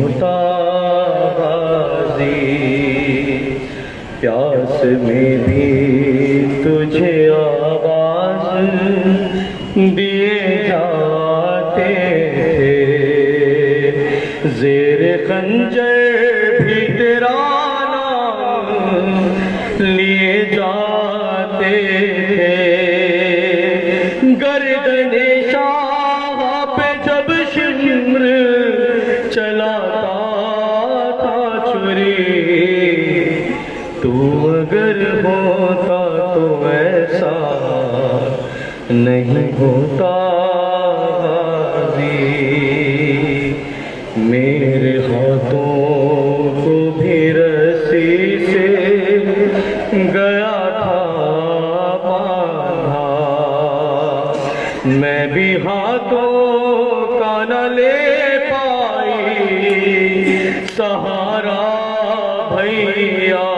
ہوتا غازی، پیاس میں بھی تجھے آواز دیے جاتے تھے، زیر خنجر بھی تیرا نام لیے جاتے تھے، گردن شاہ پہ جب شمر چلاتا تھا چھری، تو اگر ہوتا تو ایسا نہیں ہوتا غازی، میرے ہاتھوں کو بھی رسی سے گیا تھا باندھا، میں بھی ہاتھوں کا نہ لے پائی سہارا بھیا،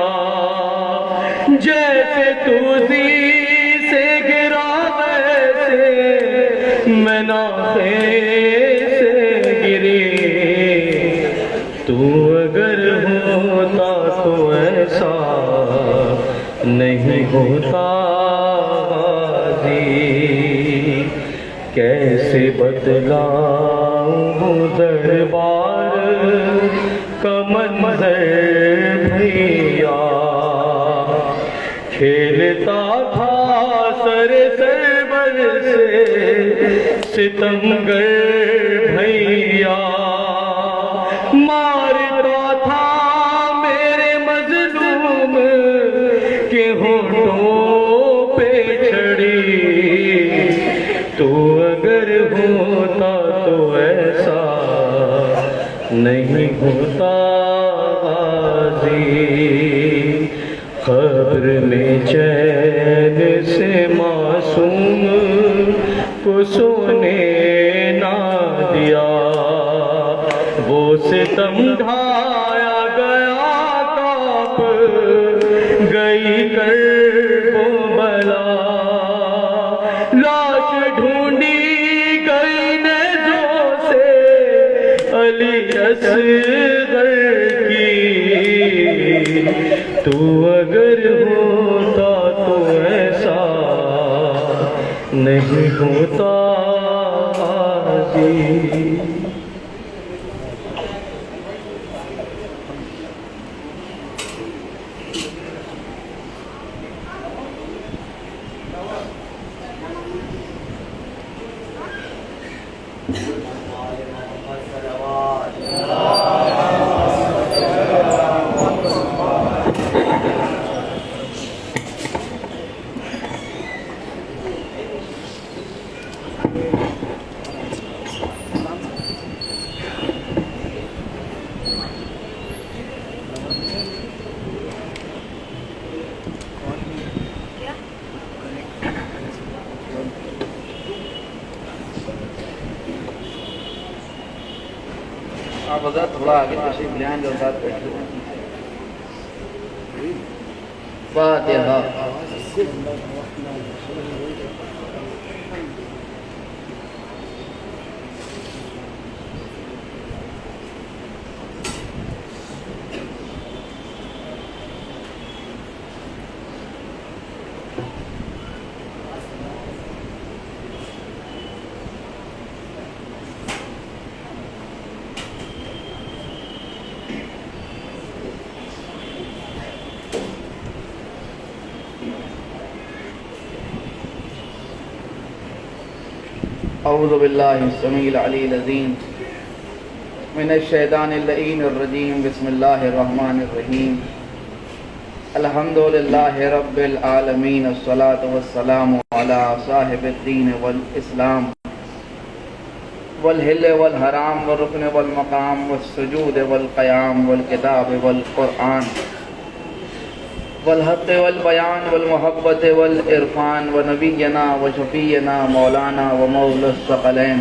جیسے تو سے گرا ویسے میں ناخے سے گری، تو اگر ہوتا تو ایسا نہیں ہوتا غازی، کیسے بتلاؤں دربار کا منظر بھیا، کھیلتا تھا سر سرور سے ستمگر بھیا، مارتا تھا میرے مظلوم کے ہونٹوں پہ چھڑی، تو اگر ہوتا تو ایسا نہیں ہوتا غازی، قبر میں چین سے معصوم کو سونے نہ دیا، وہ ستم ڈھایا گیا کاپ گئی کرب و بلا، لاش ڈھونڈی گئی نیزوں سے علی اصغر کی، تو اگر ہوتا تو ایسا نہیں ہوتا غازی۔ آپ حضرت تھوڑا آگے تشریف لے آئیں جو بات بیٹھے فاتحہ۔ اعوذ باللہ السمیع العلی العظیم من الشیطان اللعین الرجیم، بسم اللہ الرحمن الرحیم، الحمد للہ رب العالمین، الصلاة والسلام علی صاحب الدین والاسلام، والحل والحرام والرکن والمقام والسجود والقیام والکتاب والقرآن والحق والبیان والمحبت والعرفان، ونبینا وشفینا مولانا ومولا الثقلین،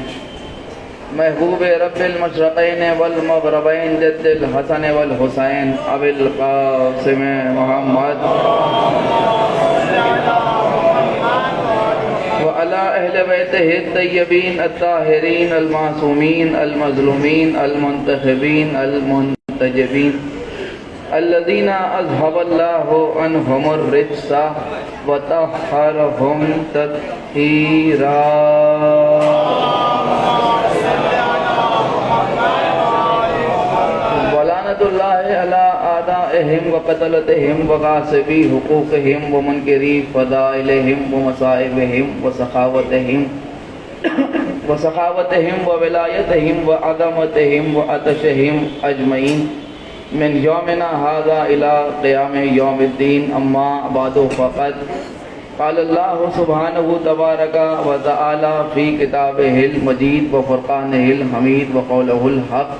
محبوب رب المشرقین والمغربین، جد الحسن والحسین، ابی القاسم محمد وعلى أهل بيته الطيبين الطاهرين المعصومين المظلومين المنتخبين المنتجبين الذين أذهب الله عنهم الرجس وطهرهم تطهيرا ولعنة الله على أعدائهم وقتلتهم وغاصبي حقوقهم ومنكري فضائلهم ومصائبهم وسخاوتهم وولايتهم وعظمتهم وعطشهم أجمعين من يومنا هذا إلى قيام يوم الدين. أما بعد فقد قال الله سبحانه تبارك وتعالى في كتابه المجيد وفرقانه الحميد وقوله الحق.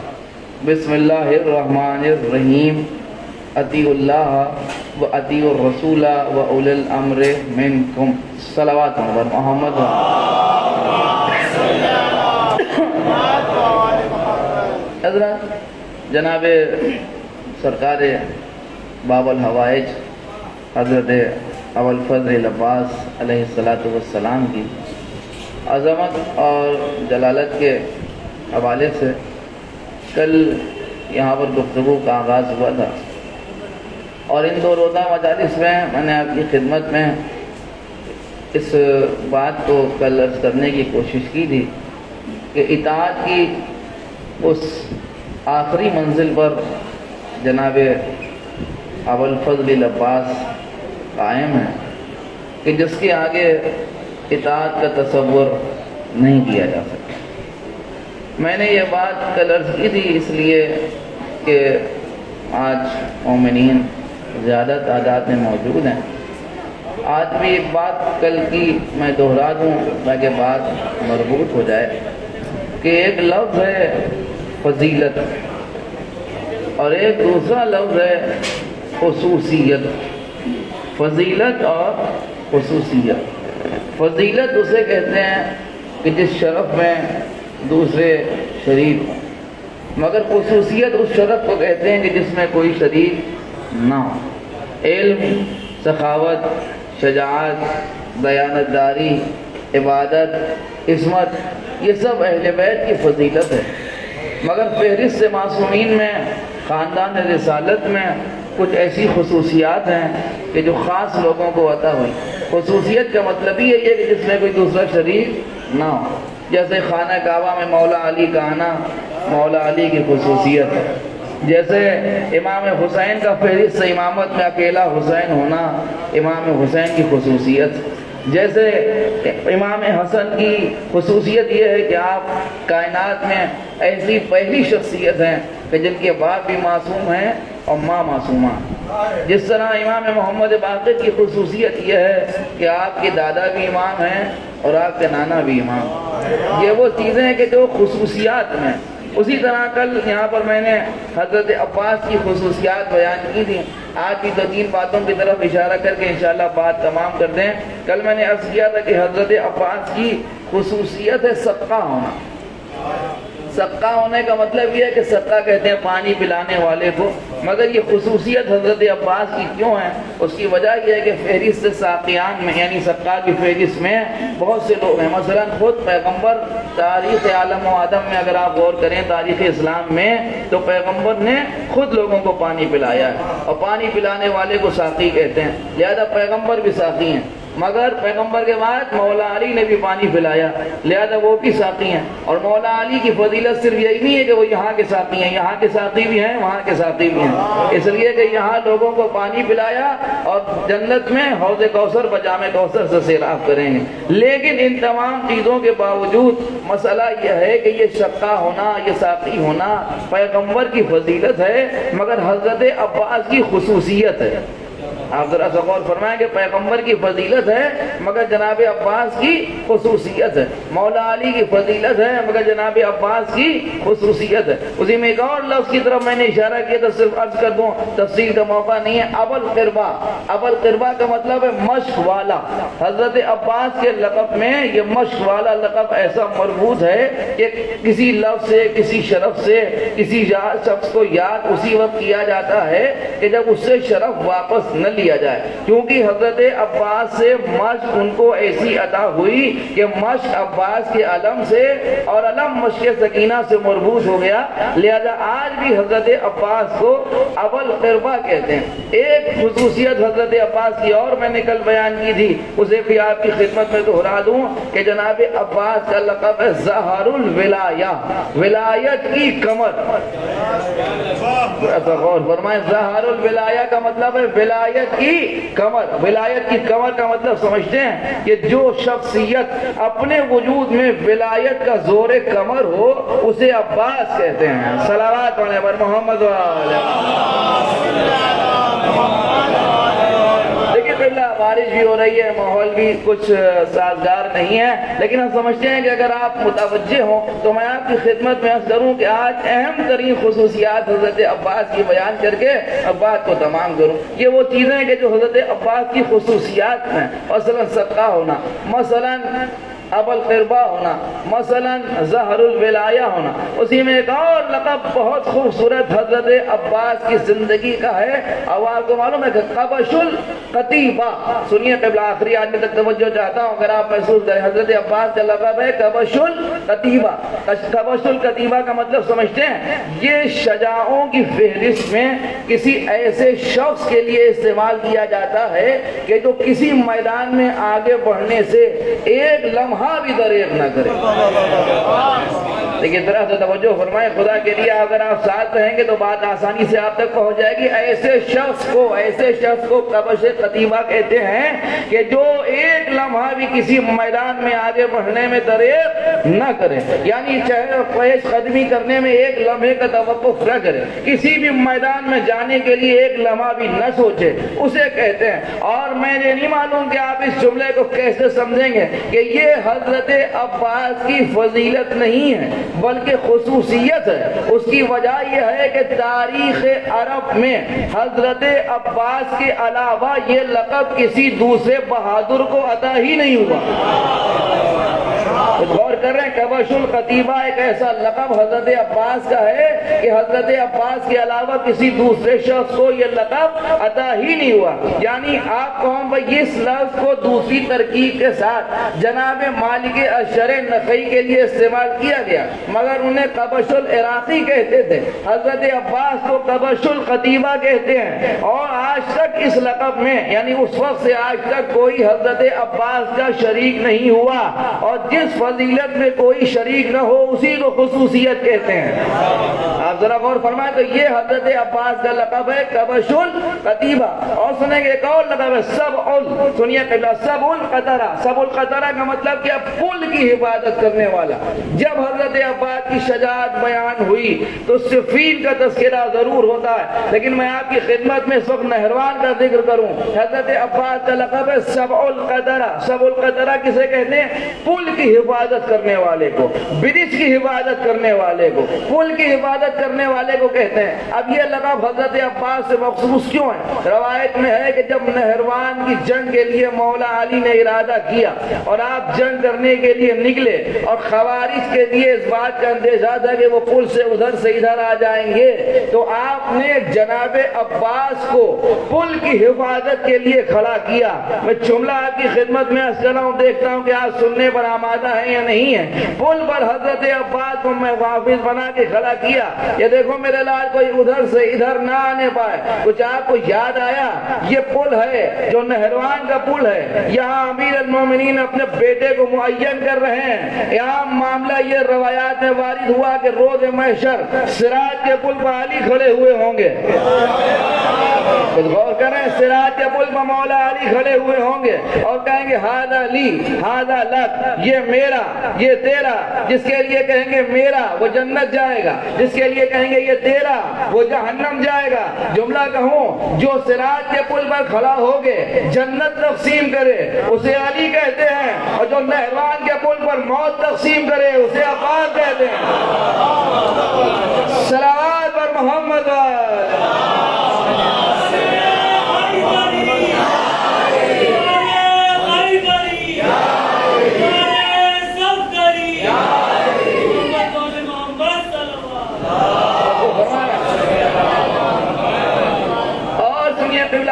بسم الله الرحمن الرحيم. اطیعوا اللہ واطیعوا الرسول واولی الامر منکم. صلوات محمد. حضرت جناب سرکار باب الحوائج حضرت ابوالفضل عباس علیہ السلام کی عظمت اور جلالت کے حوالے سے کل یہاں پر گفتگو کا آغاز ہوا تھا، اور ان دو روزہ مجالس میں نے آپ کی خدمت میں اس بات کو کل عرض کرنے کی کوشش کی تھی کہ اطاعت کی اس آخری منزل پر جناب ابوالفضل عباس قائم ہے کہ جس کے آگے اطاعت کا تصور نہیں کیا جا سکتا. میں نے یہ بات کل عرض کی تھی اس لیے کہ آج مومنین زیادہ تعداد میں موجود ہیں. آج بھی ایک بات کل کی میں دہرا دوں تاکہ بات مربوط ہو جائے کہ ایک لفظ ہے فضیلت اور ایک دوسرا لفظ ہے خصوصیت. فضیلت اور خصوصیت. فضیلت اسے کہتے ہیں کہ جس شرف میں دوسرے شریک ہوں، مگر خصوصیت اس شرف کو کہتے ہیں کہ جس میں کوئی شریک نہ ہو. علم، سخاوت، شجاعت، دیانتداری، عبادت، عصمت، یہ سب اہل بیت کی فضیلت ہے. مگر فہرست معصومین میں، خاندان رسالت میں کچھ ایسی خصوصیات ہیں کہ جو خاص لوگوں کو عطا ہوئی. خصوصیت کا مطلب ہی یہ ہے کہ جس میں کوئی دوسرا شریک نہ ہو. جیسے خانہ کعبہ میں مولا علی کا آنا مولا علی کی خصوصیت ہے. جیسے امام حسین کا فہرست امامت میں اکیلا حسین ہونا امام حسین کی خصوصیت. جیسے امام حسن کی خصوصیت یہ ہے کہ آپ کائنات میں ایسی پہلی شخصیت ہیں کہ جن کے باپ بھی معصوم ہیں اور ماں معصومہ. جس طرح امام محمد باقر کی خصوصیت یہ ہے کہ آپ کے دادا بھی امام ہیں اور آپ کے نانا بھی امام. یہ وہ چیزیں ہیں کہ جو خصوصیات میں. اسی طرح کل یہاں پر میں نے حضرت عباس کی خصوصیات بیان کی تھی. آج کی 2-3 باتوں کی طرف اشارہ کر کے انشاءاللہ بات تمام کر دیں. کل میں نے عرض کیا تھا کہ حضرت عباس کی خصوصیت ہے صدقہ ہونا. صدقہ ہونے کا مطلب یہ ہے کہ صدقہ کہتے ہیں پانی پلانے والے کو. مگر یہ خصوصیت حضرت عباس کی کیوں ہے؟ اس کی وجہ یہ ہے کہ فہرست ساقیان میں یعنی صدقہ کی فہرست میں بہت سے لوگ ہیں. مثلا خود پیغمبر تاریخ عالم و آدم میں اگر آپ غور کریں تاریخ اسلام میں تو پیغمبر نے خود لوگوں کو پانی پلایا ہے، اور پانی پلانے والے کو ساقی کہتے ہیں. لہذا پیغمبر بھی ساقی ہیں. مگر پیغمبر کے بعد مولا علی نے بھی پانی پلایا، لہذا وہ بھی ساقی ہیں. اور مولا علی کی فضیلت صرف یہی نہیں ہے کہ وہ یہاں کے ساقی ہیں، یہاں کے ساقی بھی ہیں، وہاں کے ساقی بھی ہیں. اس لیے کہ یہاں لوگوں کو پانی پلایا اور جنت میں حوض کوثر بجام کوثر سے سیراب کریں گے. لیکن ان تمام چیزوں کے باوجود مسئلہ یہ ہے کہ یہ شقہ ہونا، یہ ساقی ہونا پیغمبر کی فضیلت ہے مگر حضرت عباس کی خصوصیت ہے. آپ ذرا سا غور فرمائیں کہ پیغمبر کی فضیلت ہے مگر جناب عباس کی خصوصیت ہے. مولا علی کی فضیلت ہے مگر جناب عباس کی خصوصیت ہے. اسی میں ایک اور لفظ کی طرف میں نے اشارہ کیا تو صرف عرض کر دوں، تفصیل کا موقع نہیں ہے. ابوالقربہ، ابوالقربہ کا مطلب ہے مشق والا. حضرت عباس کے لقب میں یہ مشق والا لقب ایسا مربوط ہے کہ کسی لفظ سے، کسی شرف سے، کسی شخص کو یاد اسی وقت کیا جاتا ہے کہ جب اس سے شرف واپس نہ لیا جائے. کیونکہ حضرت عباس سے مشق ان کو ایسی عطا ہوئی کہ مشق عباس کے علم سے اور علم مشق سکینہ سے مربوط ہو گیا. لہذا آج بھی حضرت عباس کو ابوالقربہ کہتے ہیں. ایک خصوصیت حضرت عباس کی اور میں نے کل بیان کی تھی، اسے بھی آپ کی خدمت میں دہرا دوں کہ جناب عباس کا لقب ہے ظہر الولایہ، ولایت کی کمر. غور فرمائیں، ظہر الولایہ کا مطلب ہے ولایت کی کمر. ولایت کی کمر کا مطلب سمجھتے ہیں کہ جو شخصیت اپنے وجود میں ولایت کا زور کمر ہو اسے عباس کہتے ہیں. صلوات علیہ پر محمد بارش بھی ہو رہی ہے، ماحول بھی کچھ سازگار نہیں ہے، لیکن ہم سمجھتے ہیں کہ اگر آپ متوجہ ہوں تو میں آپ کی خدمت میں عرض کروں کہ آج اہم ترین خصوصیات حضرت عباس کی بیان کر کے بات کو تمام کروں. یہ وہ چیزیں کہ جو حضرت عباس کی خصوصیات ہیں، مثلا صدقہ ہونا، مثلا ابوالقربہ ہونا، مثلا ظہر الولایہ ہونا. اسی میں ایک اور لقب بہت خوبصورت حضرت عباس کی زندگی کا ہے، اور آپ کو معلوم ہے کہ قبش القتیبہ. سنیے قبلہ آخری آدمی تک توجہ چاہتا ہوں اگر آپ محسوس کریں. حضرت عباس کا لقب ہے قبش القتیبہ. قبش القتیبہ کا مطلب سمجھتے ہیں، یہ شجاعوں کی فہرست میں کسی ایسے شخص کے لیے استعمال کیا جاتا ہے کہ جو کسی میدان میں آگے بڑھنے سے ایک لمحہ بھی دریغ نہ کرے. لیکن طرح سے توجہ فرمائیں، خدا کے لیے اگر آپ ساتھ رہیں گے تو بات آسانی سے آپ تک پہنچ جائے گی. ایسے شخص کو قبش قتیبہ کہتے ہیں کہ جو ایک لمحہ بھی کسی میدان میں آگے بڑھنے میں دریغ نہ کرے، یعنی چاہے پیش قدمی کرنے میں ایک لمحے کا توقف نہ کرے، کسی بھی میدان میں جانے کے لیے ایک لمحہ بھی نہ سوچے، اسے کہتے ہیں. اور میں یہ نہیں معلوم کہ آپ اس جملے کو کیسے سمجھیں گے کہ یہ حضرت عباس کی فضیلت نہیں ہے بلکہ خصوصیت ہے. اس کی وجہ یہ ہے کہ تاریخ عرب میں حضرت عباس کے علاوہ یہ لقب کسی دوسرے بہادر کو عطا ہی نہیں ہوا. غور کر رہے ہیں، قبش القتیبہ ایک ایسا لقب حضرت عباس کا ہے کہ حضرت عباس کے علاوہ کسی دوسرے شخص کو یہ لقب عطا ہی نہیں ہوا. یعنی آپ کہوں بھائی اس لفظ کو دوسری ترکیب کے ساتھ جناب مالک اشتری نخعی کے لیے استعمال کیا گیا، مگر انہیں قبش العراقی کہتے تھے. حضرت عباس کو قبش القتیبہ کہتے ہیں. اور آج تک اس لقب میں یعنی اس وقت سے آج تک کوئی حضرت عباس کا شریک نہیں ہوا، اور جس فضیلت میں کوئی شریک نہ ہو اسی کو خصوصیت کہتے ہیں. آپ ذرا غور فرمائیں تو یہ حضرت عباس کا لقب ہے قبش القتیبہ. اور سنیں گے ایک اور لقب ہے سبع. سنیے پہلا سبع القطرہ. سبع القطرہ کا مطلب کہ پل کی حفاظت کرنے والا. جب حضرت عباس کی شجاعت بیان ہوئی تو صفین کا تذکرہ ضرور ہوتا ہے، لیکن میں آپ کی خدمت میں اس وقت نہروان کا ذکر کروں. حضرت عباس کا لقب ہے سبع القطرہ. سبع القطرہ کسے کہتے ہیں؟ پل کی حفاظت کرنے والے کو، برج کی حفاظت کرنے والے کو، پل کی حفاظت کرنے والے کو کہتے ہیں. اب یہ لقب حضرت عباس سے مخصوص کیوں ہے؟ روایت میں ہے کہ جب نہروان کی جنگ کے لیے مولا علی نے ارادہ کیا اور آپ جنگ کرنے کے لیے نکلے، اور خوارج کے لیے اس بات کا اندیشہ تھا کہ وہ پل سے ادھر سے ادھر آ جائیں گے، تو آپ نے جناب عباس کو پل کی حفاظت کے لیے کھڑا کیا. میں جملہ آپ کی خدمت میں عرض کر رہا ہوں، دیکھتا ہوں کہ آپ سننے پر آمادہ ہیں یا نہیں ہے. پل پر حضرت عباس کو میں حافظ بنا کے کھڑا کیا. یہ دیکھو میرے لال کوئی ادھر سے ادھر نہ آنے پائے. کچھ آپ کو یاد آیا؟ یہ پل ہے جو نہروان کا پل ہے. یہاں امیر المومنین اپنے بیٹے کو معین کر رہے ہیں. یہاں معاملہ یہ روایات میں وارد ہوا کہ روز محشر صراط کے پل پر علی کھڑے ہوئے ہوں گے. کچھ غور کریں، صراط کے پل پر مولا علی کھڑے ہوئے ہوں گے اور کہیں گے ہاذا لی ہاذا لک، یہ میرا یہ تیرا۔ جس کے لیے کہیں گے میرا وہ جنت جائے گا، جس کے لیے کہیں گے یہ تیرا وہ جہنم جائے گا۔ جملہ کہوں، جو صراط کے پل پر کھڑا ہوگے جنت تقسیم کرے اسے علی کہتے ہیں، اور جو نہروان کے پل پر موت تقسیم کرے اسے عباس کہتے ہیں۔ صلوات پر محمد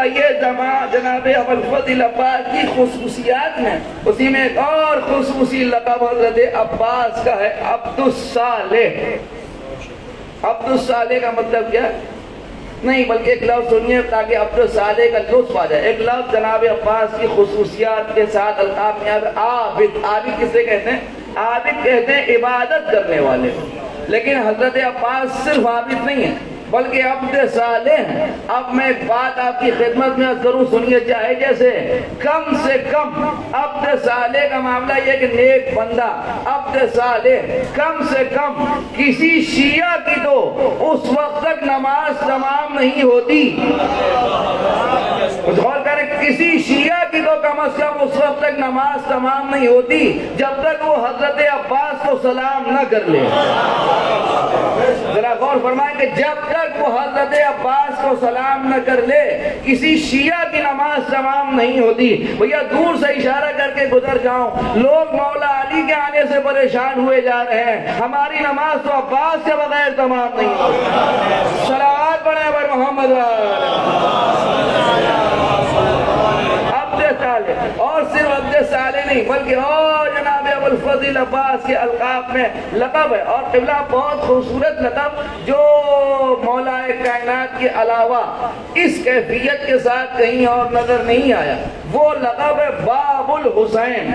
یہ جناب ابوالفضل عباس کی خصوصیات میں، اسی میں ایک اور خصوصی لقب حضرت عباس کا ہے، عبد الصالح۔ عبد الصالح کا مطلب کیا نہیں، بلکہ ایک لفظ سنیے تاکہ عبد الصالح کا لطف آ جائے۔ ایک لفظ جناب عباس کی خصوصیات کے ساتھ القاب میں عابد۔ عابد کسے کہتے ہیں؟ عابد کہتے ہیں عبادت کرنے والے، لیکن حضرت عباس صرف عابد نہیں ہے بلکہ عبد صالح ہیں۔ اب میں ایک بات آپ کی خدمت میں ضرور سنیے، چاہے جیسے کم سے کم عبد صالح کا معاملہ یہ کہ نیک بندہ عبد صالح کم سے کم کسی شیعہ کی تو اس وقت تک نماز تمام نہیں ہوتی۔ غور کریں، کسی شیعہ کی تو کم از کم اس وقت تک نماز تمام نہیں ہوتی جب تک وہ حضرت عباس کو سلام نہ کر لے۔ ذرا غور فرمائیں کہ جب تک وہ حضرت عباس کو سلام نہ کر لے کسی شیعہ کی نماز تمام نہیں ہوتی۔ بھیا دور سے اشارہ کر کے گزر جاؤں، لوگ مولا علی کے آنے سے پریشان ہوئے جا رہے ہیں، ہماری نماز تو عباس کے بغیر تمام نہیں ہوتی۔ صلوات پڑھیں پر محمد اور صرف عبد صالح نہیں بلکہ اور جناب ابوالفضل عباس کے القاب میں لقب ہے، اور قبلہ بہت خوبصورت لقب جو مولا کائنات کے علاوہ اس کیفیت کے ساتھ کہیں اور نظر نہیں آیا، وہ لقب ہے باب الحسین۔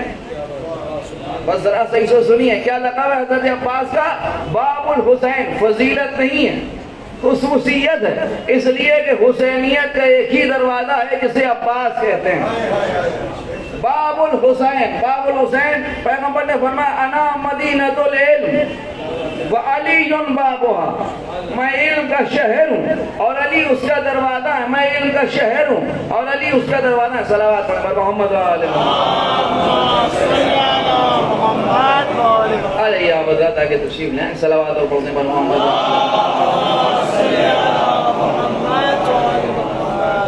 بس ذرا صحیح سے سنیے، کیا لقب ہے حضرت عباس کا؟ باب الحسین۔ فضیلت نہیں ہے، خصوصیت ہے، اس لیے کہ حسینیت کا ایک ہی دروازہ ہے جسے عباس کہتے ہیں۔ باب الحسین، باب الحسین، پیغمبر نے فرمایا انا مدینۃ العلم وعلی بابها، میں علم کا شہر ہوں اور علی اس کا دروازہ ہے، میں علم کا شہر ہوں اور علی اس کا دروازہ ہے۔ صلوات پڑھ محمد علیہ وسلم تاکہ تشریف لیں، صلوات اور پڑھنے پر محمد۔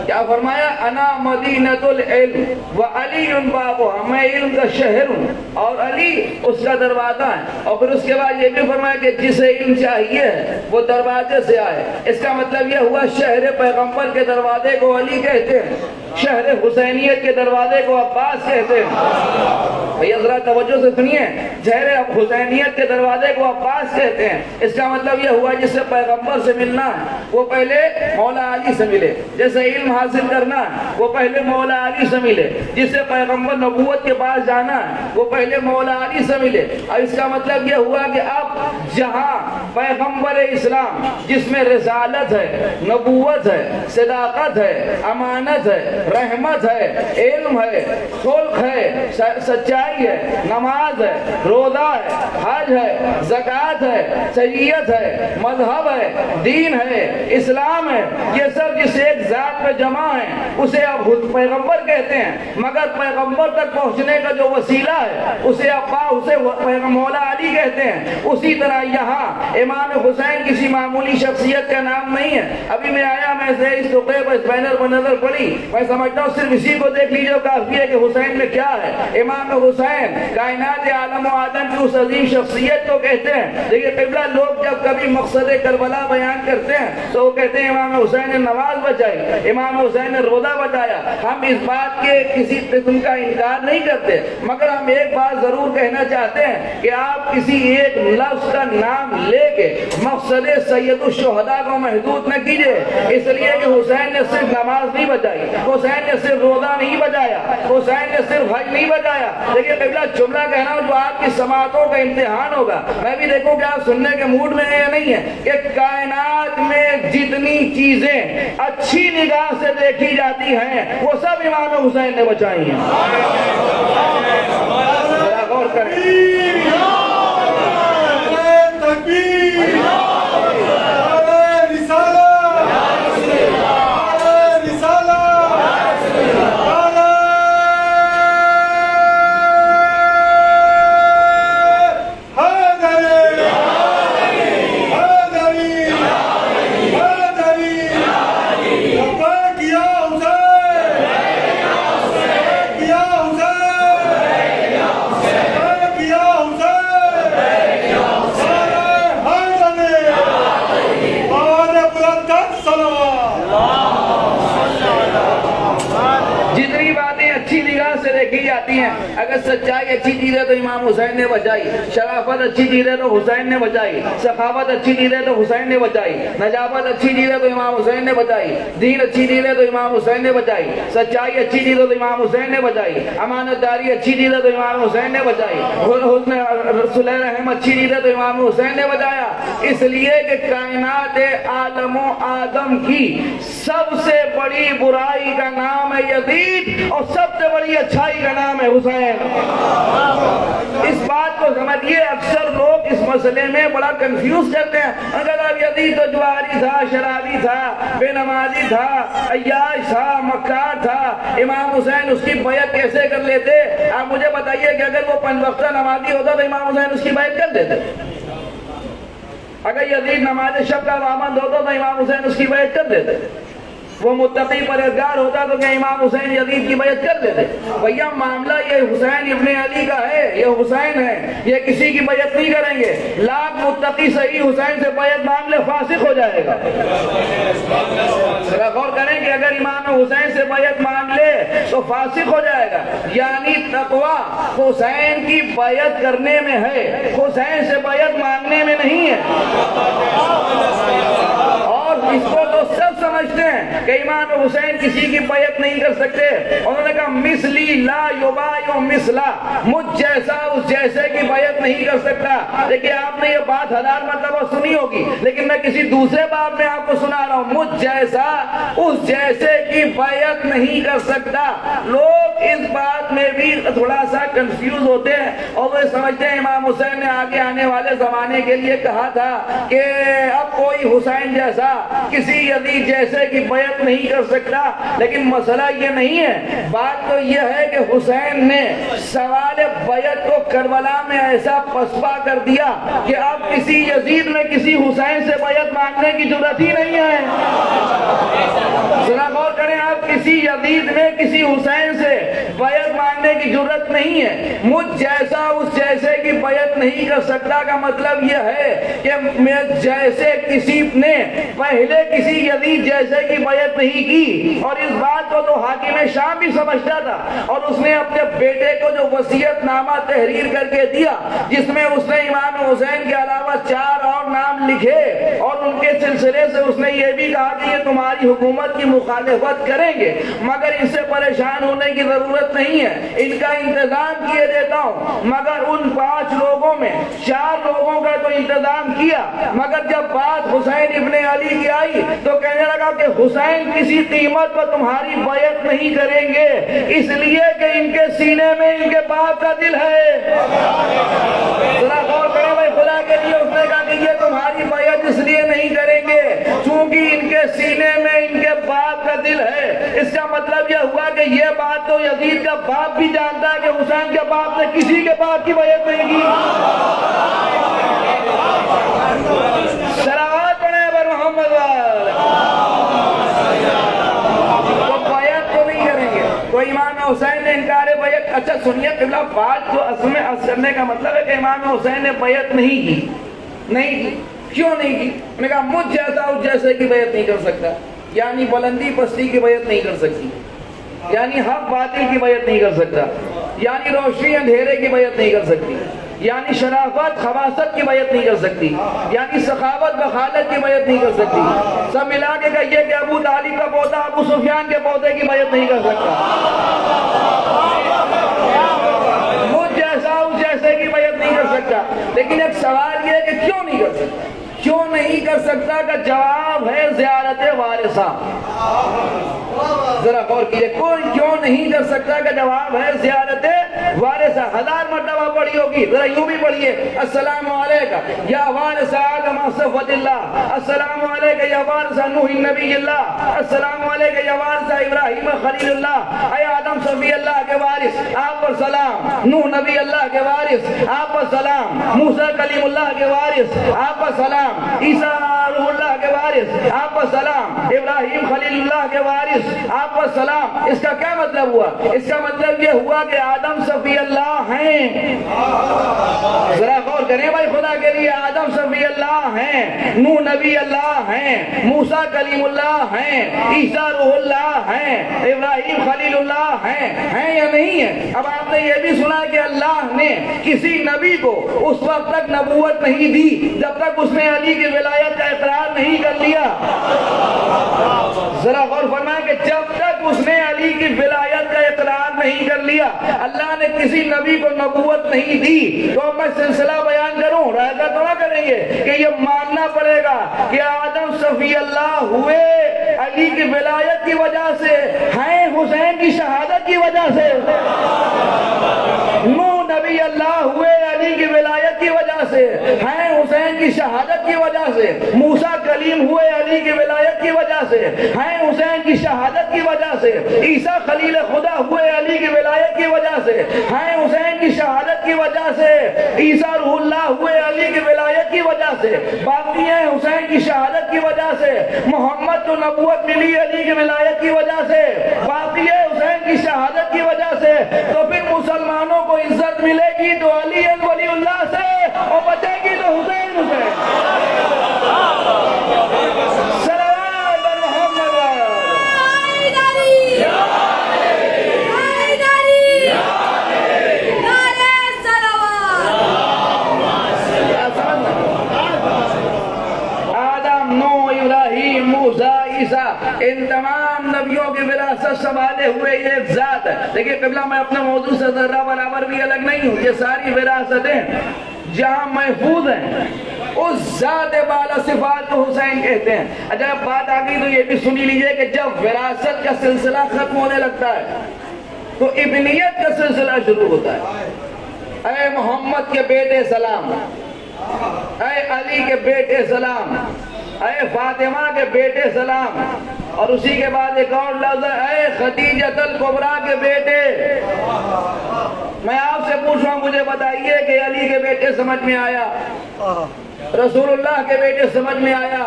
کیا فرمایا؟ انا مدینۃ العلم وعلی بابها، میں علم کا شہر ہوں اور علی اس کا دروازہ ہے۔ اور پھر اس کے بعد یہ بھی فرمایا کہ جسے علم چاہیے وہ دروازے سے آئے۔ اس کا مطلب یہ ہوا شہر پیغمبر کے دروازے کو علی کہتے ہیں، شہر حسینیت کے دروازے کو عباس کہتے ہیں۔ بھئی ذرا توجہ سے سنیے، شہر حسینیت کے دروازے کو عباس کہتے ہیں، اس کا مطلب یہ ہوا جس سے پیغمبر سے ملنا ہے وہ پہلے مولا علی سے ملے، جیسے علم حاصل کرنا ہے وہ پہلے مولا علی سے ملے، جس سے پیغمبر نبوت کے پاس جانا ہے وہ پہلے مولا علی سے ملے۔ اور اس کا مطلب یہ ہوا کہ اب جہاں پیغمبر اسلام جس میں رسالت ہے، نبوت ہے، صداقت ہے، امانت ہے، رحمت ہے، علم ہے، خلق ہے، سچائی ہے، نماز ہے، روزہ ہے، حج ہے، زکوٰۃ ہے، شریعت ہے، مذہب ہے، دین ہے، اسلام ہے، یہ سب جس ایک ذات پہ جمع ہیں اسے اب پیغمبر کہتے ہیں، مگر پیغمبر تک پہنچنے کا جو وسیلہ ہے اسے مولا علی کہتے ہیں۔ اسی طرح یہاں امام حسین کسی معمولی شخصیت کا نام نہیں ہے۔ ابھی میں آیا، میں سے اس ٹکڑے پر اس بینر پر نظر پڑی، میں سمجھتا ہوں صرف اسی کو دیکھ لیجیے کافی ہے کہ حسین میں کیا ہے۔ امام حسین کائنات عالم و آدم کی اس عظیم شخصیت کو کہتے ہیں۔ دیکھیے قبلہ لوگ جب کبھی مقصد کربلا بیان کرتے ہیں تو وہ کہتے ہیں امام حسین نے نماز بچائی، امام حسین نے روزہ بچایا۔ ہم اس بات کے کسی قسم کا انکار نہیں کرتے، مگر ہم ایک بات ضرور کہنا چاہتے ہیں کہ آپ کسی ایک لفظ کا نام لے کے مقصد سید الشہداء کو محدود نہ کیجیے، اس لیے کہ حسین نے صرف نماز نہیں بچائی، وہ حسین نے صرف روزہ نہیں بجایا، حسین نے صرف حج نہیں بجایا. دیکھیے قبلہ جملہ کہنا جو آپ کی سماعتوں کا امتحان ہوگا، میں بھی دیکھوں کہ آپ سننے کے موڈ میں ہیں یا نہیں ہے، کہ کائنات میں جتنی چیزیں اچھی نگاہ سے دیکھی جاتی ہیں وہ سب امام حسین نے بچائی ہیں. ذرا غور کریں. اگر سچائی اچھی چیز ہے تو امام حسین نے بچائی، شرافت اچھی چیز ہے تو حسین نے بچائی، سخاوت اچھی چیز ہے تو حسین نے بچائی، نجابت اچھی چیز ہے تو امام حسین نے بچائی، دین اچھی چیز ہے تو امام حسین نے بچائی، سچائی اچھی چیز ہے تو امام حسین نے بچائی، امانت داری اچھی چیز ہے تو امام حسین نے بچائی، حسن صلح رحم اچھی چیز ہے تو امام حسین نے بچایا. اس لیے کہ کائنات عالم و آدم کی سب سے بڑی برائی کا نام ہے یزید اور سب سے بڑی اچھائی کا نام ہے حسین. اس بات کو سمجھیے. اکثر لوگ اس مسئلے میں بڑا کنفیوز کرتے ہیں. اگر اب یزید تو جواری تھا، شرابی تھا، بے نمازی تھا، عیاش تھا، مکار تھا، امام حسین اس کی بیعت کیسے کر لیتے؟ آپ مجھے بتائیے کہ اگر وہ 5 وقتہ نمازی ہوتا تو امام حسین اس کی بیعت کر دیتے؟ اگر یزید نماز شب کا پابند ہوتا تو امام حسین اس کی بیعت کر دیتے؟ وہ متقی پرہیزگار ہوتا تو کیا امام حسین یزید کی بیعت کر دیتے؟ بھیا معاملہ یہ حسین ابن علی کا ہے، یہ حسین ہے، یہ کسی کی بیعت نہیں کریں گے. لاکھ متقی صحیح حسین سے بیعت مانگ لے فاسق ہو جائے گا. ذرا غور کریں کہ اگر امام حسین سے بیعت مانگ لے تو فاسق ہو جائے گا. یعنی تقویٰ حسین کی بیعت کرنے میں ہے، حسین سے بیعت مانگنے میں نہیں ہے. اور اس کو تو سب سمجھتے ہیں کہ امام حسین کسی کی بیعت نہیں کر سکتے. انہوں نے کہا مثلی لا یبایع مثلا، مجھ جیسا اس جیسے کی بیعت نہیں کر سکتا. دیکھیں آپ نے یہ بات 1000 مرتبہ سنی ہوگی، لیکن میں کسی دوسرے باب میں آپ کو سنا رہا ہوں. مجھ جیسا اس جیسے کی بیعت نہیں کر سکتا. لوگ اس بات میں بھی تھوڑا سا کنفیوز ہوتے ہیں اور وہ سمجھتے ہیں امام حسین نے آگے آنے والے زمانے کے لیے کہا تھا کہ اب کوئی حسین جیسا کسی یزید جیسے کی بیعت نہیں کر سکتا. لیکن مسئلہ یہ نہیں ہے. بات تو یہ ہے کہ حسین نے سوال بیعت کو کربلا میں ایسا پسپا کر دیا کہ اب کسی یزید میں کسی حسین سے بیعت مانگنے کی ضرورت ہی نہیں ہے. ذرا غور کریں، آپ کسی یزید میں کسی حسین سے بیعت مانگنے کی ضرورت نہیں ہے. مجھ جیسا اس جیسے کی بیعت نہیں کر سکتا کا مطلب یہ ہے کہ میں جیسے کسی نے پہلے کسی یزید جیسے کی بیعت نہیں کی. اور اس بات کو تو حاکم شام بھی سمجھتا تھا اور اس نے اپنے بیٹے کو جو وصیت نامہ تحریر کر کے دیا جس میں اس نے امام حسین کے علاوہ 4 اور نام لکھے اور ان کے سلسلے سے اس نے یہ بھی کہا کہ یہ تمہاری حکومت کی مخالفت کریں گے مگر ان سے پریشان ہونے کی ضرورت نہیں ہے، ان کا انتظام کیے دیتا ہوں. مگر ان 5 لوگوں میں 4 لوگوں کا تو انتظام کیا، مگر جب بات حسین ابن علی کی آئی تو کہنے لگا کہ حسین کسی قیمت پر تمہاری بیعت نہیں کریں گے، اس لیے کہ ان کے سینے میں ان کے باپ کا دل ہے. ذرا غور کریں بھائی خدا کے لیے. اس نے کہا کہ یہ تمہاری بیعت اس لیے نہیں کریں گے چونکہ ان کے سینے میں ان کے باپ کا دل ہے. اس کا مطلب یہ ہوا کہ یہ بات تو یزید کا باپ بھی جانتا ہے کہ حسین کے باپ نے کسی کے باپ کی بیعت نہیں کی. صلوات پڑھیں بر محمد. تو بیعت تو نہیں کریں گے. تو امام حسین نے انکار بیعت. اچھا سنیے قبلہ، بات جو اصل میں کرنے کا مطلب ہے کہ امام حسین نے بیعت نہیں کی. نہیں کی. کیوں نہیں کی؟ میں نے کہا مجھ جیسا اس جیسے کی بیعت نہیں کر سکتا. یعنی بلندی پستی کی بیعت نہیں کر سکتی، یعنی حق باطل کی بیعت نہیں کر سکتا، یعنی روشنی اندھیرے کی بیعت نہیں کر سکتی، یعنی شرافت خواصت کی بیعت نہیں کر سکتی، یعنی سخاوت بخالت کی بیعت نہیں کر سکتی، سب ملا کے کہیے کہ ابو طالب کا پوتا ابو سفیان کے پوتے کی بیعت نہیں کر سکتا، مجھ جیسا اس جیسے کی بیعت نہیں کر سکتا۔ لیکن ایک سوال یہ ہے کہ کیوں نہیں کر سکتا؟ کیوں نہیں کر سکتا کا جواب ہے زیارت وارثہ۔ ذرا غور کیجئے، کوئی کیوں نہیں کر سکتا کا جواب ہے زیارت وارثہ۔ 1000 مرتبہ پڑھی ہوگی، ذرا یوں بھی پڑھیے، السلام علیکم یا وارث آدم صفوت اللہ، السلام علیکم یا وارث نوح نبی اللہ، السلام علیکم یا وارث ابراہیم خلیل اللہ، اے آدم صفی اللہ کے وارث آپ پر سلام، نوح نبی اللہ کے وارث آپ پر سلام، موسیٰ کلیم اللہ کے وارث آپ پر سلام، عیسیٰ روح اللہ کے وارث آپ پر سلام، ابراہیم خلیل اللہ کے وارث آپ پر سلام۔ اس کا کیا مطلب ہوا؟ اس کا مطلب یہ ہوا کہ آدم صفی اللہ ہیں۔ ذرا غور کریں بھائی خدا کے لیے، آدم صفی اللہ ہیں، نوح نبی اللہ ہیں، موسیٰ کلیم اللہ ہیں، عیسیٰ روح اللہ ہیں، ابراہیم خلیل اللہ ہیں یا نہیں ہیں؟ اب آپ نے یہ بھی سنا کہ اللہ نے کسی نبی کو اس وقت تک نبوت نہیں دی جب تک اس نے علی کی ولایت کا اقرار نہیں کر لیا۔ ذرا غور فرمائیں کہ جب تک اس نے علی کی ولایت کا اقرار نہیں کر لیا، اللہ نے کسی نبی کو نبوت نہیں دی۔ تو میں سلسلہ بیان کروں، رائے تو نہ کریں گے کہ یہ ماننا پڑے گا کہ آدم صفی اللہ ہوئے علی کی ولایت کی وجہ سے، ہیں حسین کی شہادت کی وجہ سے، نوح نبی اللہ ہوئے علی کی ولایت کی وجہ سے، ہیں حسین کی شہادت کی وجہ سے، موسیٰ کلیم ہوئے علی کی ولایت کی وجہ سے، ہیں حسین کی شہادت کی وجہ سے، عیسیٰ خلیل خدا ہوئے علی کی ولایت کی وجہ سے، ہیں حسین کی شہادت کی وجہ سے، عیسیٰ روح اللہ ہوئے علی کی ولایت کی وجہ سے، باقی ہیں حسین کی شہادت کی وجہ سے، محمد کو نبوت ملی علی کی ولایت کی وجہ سے، باقی ہے حسین کی شہادت کی وجہ سے۔ تو پھر مسلمانوں کو عزت ملے گی تو علی ولی اللہ سے، اور بچے گی تو حسین ان تمام نبیوں کی وراثت سنبھالے ہوئے یہ ایک ذات ہے۔ دیکھیے قبلہ، میں اپنے موضوع سے ذرہ برابر بھی الگ نہیں ہوں، یہ ساری وراثتیں جہاں محفوظ ہیں اس ذات بالا صفات کو حسین کہتے ہیں۔ جب بات آ گئی تو یہ بھی سنی لیجئے کہ جب وراثت کا سلسلہ ختم ہونے لگتا ہے تو ابنیت کا سلسلہ شروع ہوتا ہے۔ اے محمد کے بیٹے سلام، اے علی کے بیٹے سلام، اے فاطمہ کے بیٹے سلام، اور اسی کے بعد ایک اور لفظ ہے اے خدیجۃ الکبریٰ کے بیٹے۔ میں آپ سے پوچھ رہا ہوں، مجھے بتائیے کہ علی کے بیٹے سمجھ میں آیا، رسول اللہ کے بیٹے سمجھ میں آیا،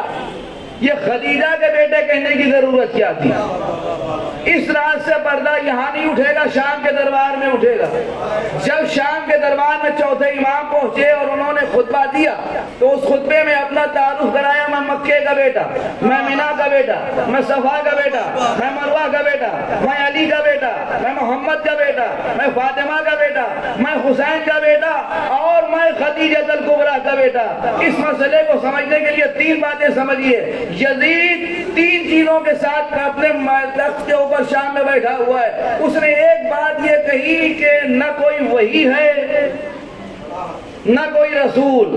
یہ خدیجہ کے بیٹے کہنے کی ضرورت کیا تھی؟ اس رات سے پردہ یہاں نہیں اٹھے گا، شام کے دربار میں اٹھے گا۔ جب شام کے دربار میں چوتھے امام پہنچے اور انہوں نے خطبہ دیا تو اس خطبے میں اپنا تعارف کرایا، میں مکے کا بیٹا، میں مینا کا بیٹا، میں صفا کا بیٹا، میں مروہ کا بیٹا، میں علی کا بیٹا، میں محمد کا بیٹا، میں فاطمہ کا بیٹا، میں حسین کا بیٹا، اور میں خدیجۃ الکبریٰ کا بیٹا۔ اس مسئلے کو سمجھنے کے لیے 3 باتیں سمجھیے۔ یزید 3 چیزوں کے ساتھ اپنے تخت کے اوپر شام میں بیٹھا ہوا ہے۔ اس نے ایک بات یہ کہی کہ نہ کوئی وحی ہے نہ کوئی رسول،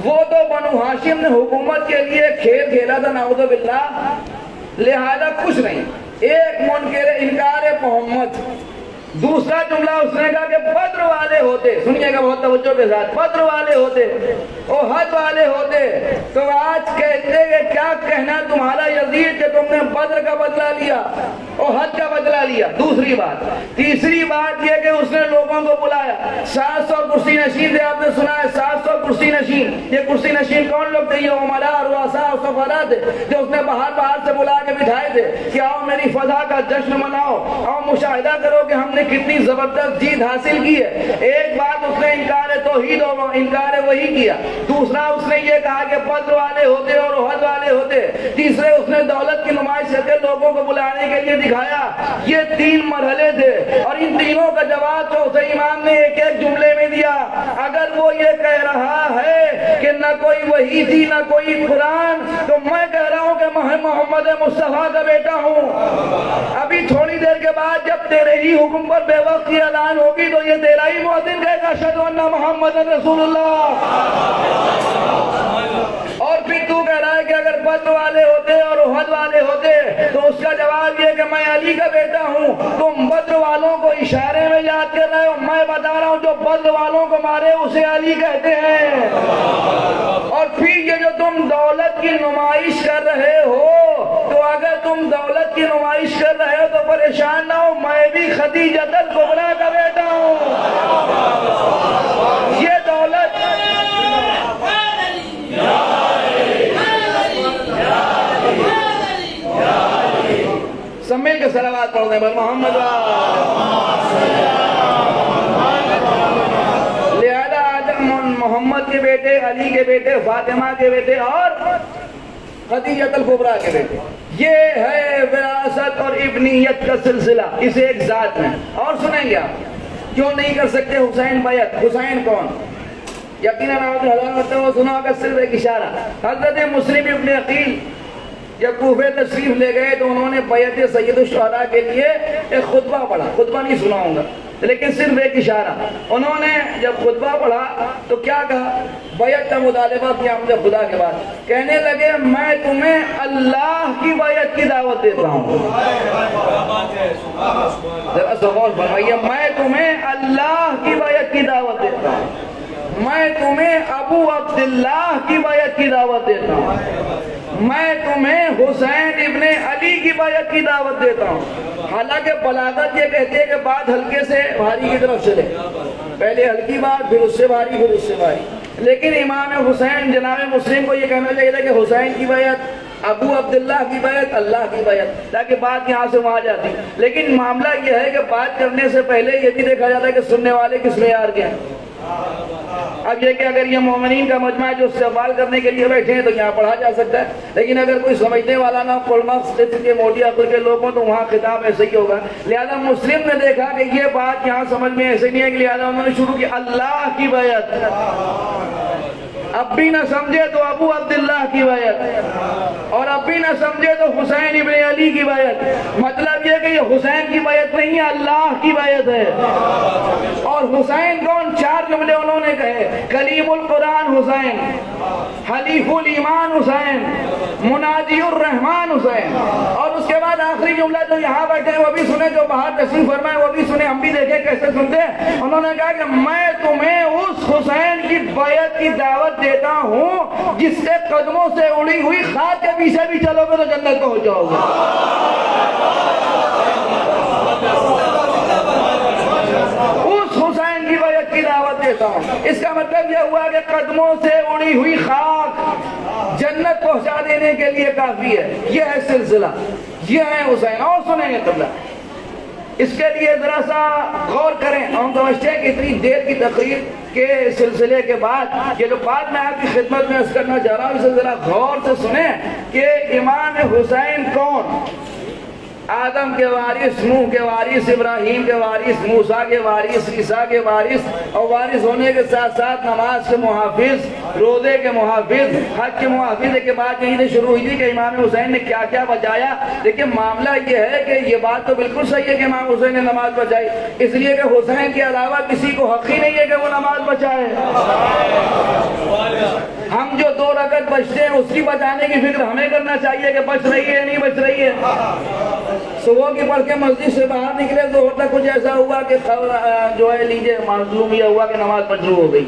وہ تو بنو ہاشم نے حکومت کے لیے کھیل کھیلا تھا، نعوذ باللہ، لہذا کچھ نہیں۔ ایک منکر انکار محمد۔ دوسرا جملہ اس نے کہا کہ بدر والے ہوتے، سنیے گا بہت توجہ کے ساتھ، بدر والے ہوتے، احد والے ہوتے تو آج کہتے کہ کیا کہنا تمہارا یزید کہ تم نے بدر کا بدلہ لیا، احد کا بدلہ لیا۔ دوسری بات۔ تیسری بات یہ کہ اس نے لوگوں کو بلایا، 700 کرسی نشین تھے، آپ نے سنا ہے 700 کرسی نشین۔ یہ کرسی نشین کون لوگ تھے؟ یہ عمراء، رؤساء اور سفراء تھے جو اس نے باہر سے بلا کے بٹھائے تھے کہ آؤ میری فتح کا جشن مناؤ، آؤ مشاہدہ کرو کہ ہم نے کتنی زبردست جیت حاصل کی ہے۔ ایک بات اس نے انکار توحید اور انکار وحی کیا۔ دوسرا اس نے یہ کہا کہ بدر والے ہوتے اور احد والے ہوتے۔ تیسرے اس نے دولت کی نمائش کر کے لوگوں کو بلانے کے لیے دکھایا۔ یہ 3 مرحلے تھے اور ان تینوں کا جواب چوتھے امام نے ایک جملے میں دیا۔ اگر کہہ رہا ہے کہ نہ کوئی وحی تھی نہ کوئی قرآن، تو میں کہہ رہا ہوں کہ میں محمد مصطفیٰ کا بیٹا ہوں۔ ابھی تھوڑی دیر کے بعد جب تیرے ہی حکم پر بے وقت کی اعلان ہوگی تو یہ تیرا ہی مؤذن کہے گا اشہد ان محمد رسول اللہ۔ اور پھر تو کہہ رہا ہے کہ اگر بدر والے ہوتے اور احد والے ہوتے تو اس کا جواب یہ کہ میں علی کا بیٹا ہوں۔ تم بدر والوں کو اشارے میں یاد کر رہے ہو، میں بتا رہا ہوں جو بدر والوں کو مارے اسے علی کہتے ہیں۔ اور پھر یہ جو تم دولت کی نمائش کر رہے ہو، تو اگر تم دولت کی نمائش کر رہے ہو تو پریشان نہ ہو، میں بھی خدیجۃ الکبریٰ کا بیٹا ہوں۔ یہ دولت سب مل کے صلوات پڑھ دیں بھائی محمد۔ لہذا آدم محمد کے بیٹے، علی کے بیٹے، فاطمہ کے بیٹے اور خدیجۃ الکبریٰ کے بیٹے، یہ ہے وراثت اور ابنیت کا سلسلہ اس ایک ذات میں۔ اور سنیں گے آپ کیوں نہیں کر سکتے حسین بیعت؟ حسین کون؟ یقیناً حضرت وہ سنا ہوگا، صرف ایک اشارہ۔ حضرت مسلم ابن عقیل جب کوفے تشریف لے گئے تو انہوں نے بیعت سید الشہداء کے لیے ایک خطبہ پڑھا، خطبہ نہیں سناؤں گا لیکن صرف ایک اشارہ۔ انہوں نے جب خطبہ پڑھا تو کیا کہا؟ بیعت کا مطالبہ کیا مجھے خدا کے بعد، کہنے لگے میں تمہیں اللہ کی بیعت کی دعوت دیتا ہوں۔ ذرا سا غور فرمائیے، میں تمہیں اللہ کی بیعت کی دعوت دیتا ہوں، میں تمہیں ابو عبداللہ کی بیعت کی دعوت دیتا ہوں، میں تمہیں حسین ابن علی کی بیعت کی دعوت دیتا ہوں۔ حالانکہ بلاغت یہ کہتی ہے کہ بات ہلکے سے بھاری کی طرف چلے، پہلے ہلکی بات پھر اس سے بھاری پھر اس سے بھاری، لیکن امام حسین جناب مسلم کو یہ کہنا چاہیے تھا کہ حسین کی بیعت، ابو عبداللہ کی بیعت، اللہ کی بیعت، تاکہ بات یہاں سے وہاں جاتی۔ لیکن معاملہ یہ ہے کہ بات کرنے سے پہلے یہ بھی دیکھا جاتا ہے کہ سننے والے کس معیار کے ہیں۔ اب یہ کہ اگر یہ مومنین کا مجمع ہے جو استقبال کرنے کے لیے بیٹھے ہیں تو یہاں پڑھا جا سکتا ہے، لیکن اگر کوئی سمجھنے والا نہ قلمہ کے موٹی عقل کے لوگوں تو وہاں خطاب ایسے ہی ہوگا۔ لہذا مسلم نے دیکھا کہ یہ بات یہاں سمجھ میں ایسے نہیں ہے کہ لہذا انہوں نے شروع کی اللہ کی بیعت، اب بھی نہ سمجھے تو ابو عبداللہ کی بیعت، اور اب بھی نہ سمجھے تو حسین ابن علی کی بیعت۔ مطلب یہ کہ یہ حسین کی بیعت نہیں ہے، اللہ کی بیعت ہے۔ اور حسین کون؟ چار جملے انہوں نے کہے، کلیم القرآن حسین، حلیف الایمان حسین، مناجی الرحمن حسین، اور اس کے بعد آخری جملہ جو یہاں بیٹھے ہیں وہ بھی سنیں، جو باہر تشریف فرمائے وہ بھی سنیں، ہم بھی دیکھیں کیسے سنتے ہیں۔ انہوں نے کہا کہ میں تمہیں اس حسین کی بیعت کی دعوت دیتا ہوں جس کے قدموں سے اڑی ہوئی خاک کے پیچھے بھی چلو گے تو جنت پہنچ جاؤ گے۔ اس حسین کی بیعت کی دعوت دیتا ہوں۔ اس کا مطلب یہ ہوا کہ قدموں سے اڑی ہوئی خاک جنت پہنچا دینے کے لیے کافی ہے۔ یہ ہے سلسلہ، یہ ہے حسین۔ اور سنیں گے قبلہ، اس کے لیے ذرا سا غور کریں۔ ہم سمجھتے ہیں کہ اتنی دیر کی تقریر کے سلسلے کے بعد یہ جو بات میں آپ کی خدمت میں عرض کرنا چاہ رہا ہوں اسے ذرا غور سے سنیں کہ امام حسین کون؟ آدم کے وارث، نوح کے وارث، ابراہیم کے وارث، موسیٰ کے وارث، عیسیٰ کے وارث، اور وارث ہونے کے ساتھ ساتھ نماز کے محافظ، روزے کے محافظ، حج کے محافظ۔ کے بعد یہیں سے شروع ہوئی تھی کہ امام حسین نے کیا کیا بچایا۔ لیکن معاملہ یہ ہے کہ یہ بات تو بالکل صحیح ہے کہ امام حسین نے نماز بچائی، اس لیے کہ حسین کے علاوہ کسی کو حق ہی نہیں ہے کہ وہ نماز بچائے۔ ہم جو 2 رکعت بچتے ہیں اس کی بچانے کی فکر ہمیں کرنا چاہیے کہ بچ رہی ہے یا نہیں بچ رہی ہے۔ صبح کی پڑھ کے مسجد سے باہر نکلے تو تک کچھ ایسا ہوا کہ جو ہے لیجیے معلوم یہ ہوا کہ نماز مشروع ہو گئی۔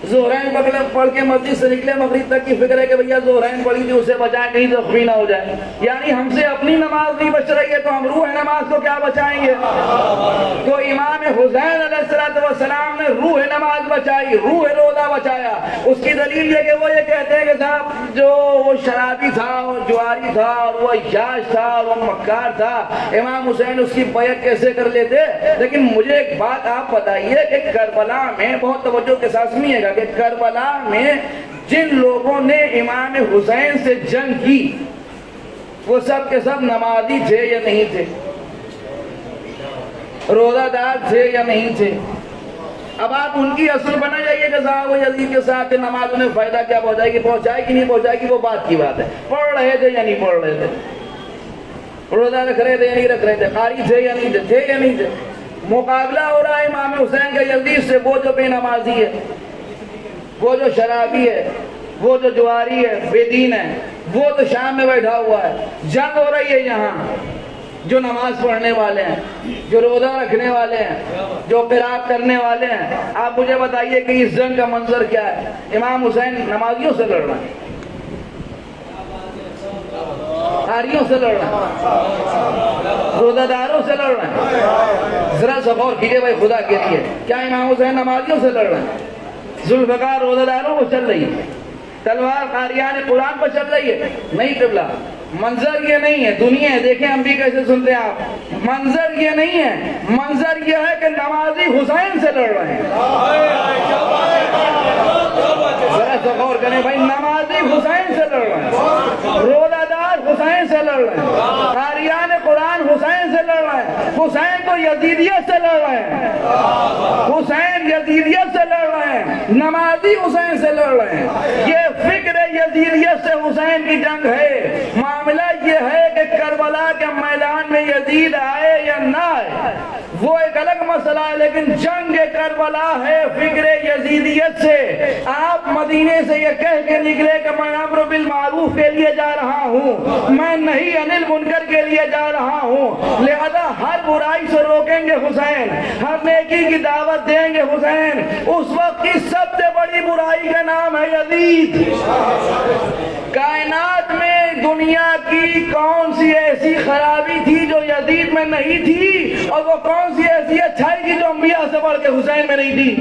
ظہرین پڑھ کے مسجد سے نکلے، مغرب تک کی فکر ہے کہ بھیا ظہرین پڑھی تھی اسے بچائیں کہیں زخمی نہ ہو جائے، یعنی ہم سے اپنی نماز نہیں بچ رہی ہے تو ہم روح نماز کو کیا بچائیں گے؟ تو امام حسین علیہ السلام نے روح نماز بچائی، روح روزہ بچایا۔ اس کی دلیل یہ کہ وہ یہ کہتے ہیں کہ صاحب جو وہ شرابی تھا، وہ جواری تھا، اور وہ عیاش تھا، اور وہ مکار تھا، امام حسین اس کی بیعت کیسے کر لیتے؟ لیکن مجھے ایک بات آپ بتائیے کہ کربلا میں بہت توجہ کے ساتھ سنیے گا کہ کربلا میں جن لوگوں نے امام حسین سے جنگ کی وہ سب کے سب نمازی تھے یا نہیں تھے؟ روزہ دار تھے یا نہیں تھے؟ اب آپ ان کی اصل بنا جائیے کہ صاحب وہ یزید کے ساتھ نماز انہیں فائدہ کیا پہنچائے گی، پہنچائے گی نہیں پہنچائے گی، وہ بات کی بات ہے. پڑھ رہے تھے یا نہیں پڑھ رہے تھے، روزہ رکھ رہے تھے یا نہیں رکھ رہے تھے، قاری تھے یا نہیں تھے یا نہیں تھے. مقابلہ ہو رہا ہے امام حسین کا یزید سے، وہ جو بے نمازی ہے، وہ جو شرابی ہے، وہ جو جواری ہے، بے دین ہے، وہ تو شام میں بیٹھا ہوا ہے. جنگ ہو رہی ہے یہاں. جو نماز پڑھنے والے ہیں، جو روزہ رکھنے والے ہیں، جو قرات کرنے والے ہیں، آپ مجھے بتائیے کہ اس جنگ کا منظر کیا ہے؟ امام حسین نمازیوں سے لڑ رہے ہیں، قاریوں سے لڑ رہے ہیں، روزہ داروں سے لڑ رہے ہیں. ذرا سا غور کیجئے بھائی خدا کے لیے، کیا امام حسین نمازیوں سے لڑ رہے ہیں؟ ذوالفقار روزہ داروں کو چل رہی ہے، تلوار قاریان قرآن پر چل رہی ہے؟ نہیں قبلہ، منظر یہ نہیں ہے. دنیا ہے، دیکھیں ہم بھی کیسے سنتے ہیں آپ. منظر یہ نہیں ہے، منظر یہ ہے کہ نمازی حسین سے لڑ رہے ہیں. ذرا سا غور کریں بھائی، نمازی حسین سے لڑ رہے ہیں، روزہ دار حسین سے لڑ رہے ہیں، قاریان قرآن حسین سے لڑ رہے ہیں. حسین کو یزیدیت سے لڑ رہے ہیں، حسین یزیدیت سے لڑ رہے ہیں، نمازی حسین سے لڑ رہے ہیں. یہ فکر یزیدیت سے حسین کی جنگ ہے. معاملہ یہ ہے کہ کربلا کے میدان میں یزید آئے یا نہ آئے وہ ایک الگ مسئلہ ہے، لیکن جنگ کربلا ہے فکر یزیدیت سے. آپ مدینے سے یہ کہہ کے نکلے کہ میں امر بالمعروف کے لیے جا رہا ہوں، میں نہیں انل منکر کے لیے جا رہا ہوں، لہذا ہر برائی سے روکیں گے حسین، ہر نیکی کی دعوت دیں گے حسین. اس وقت کی سب سے بڑی برائی کا نام ہے یزید. کائنات میں دنیا کی کون سی ایسی خرابی تھی جو یزید میں نہیں تھی، اور وہ کون سی ایسی اچھائی تھی جو انبیاء سے بڑھ کے حسین میں نہیں تھی؟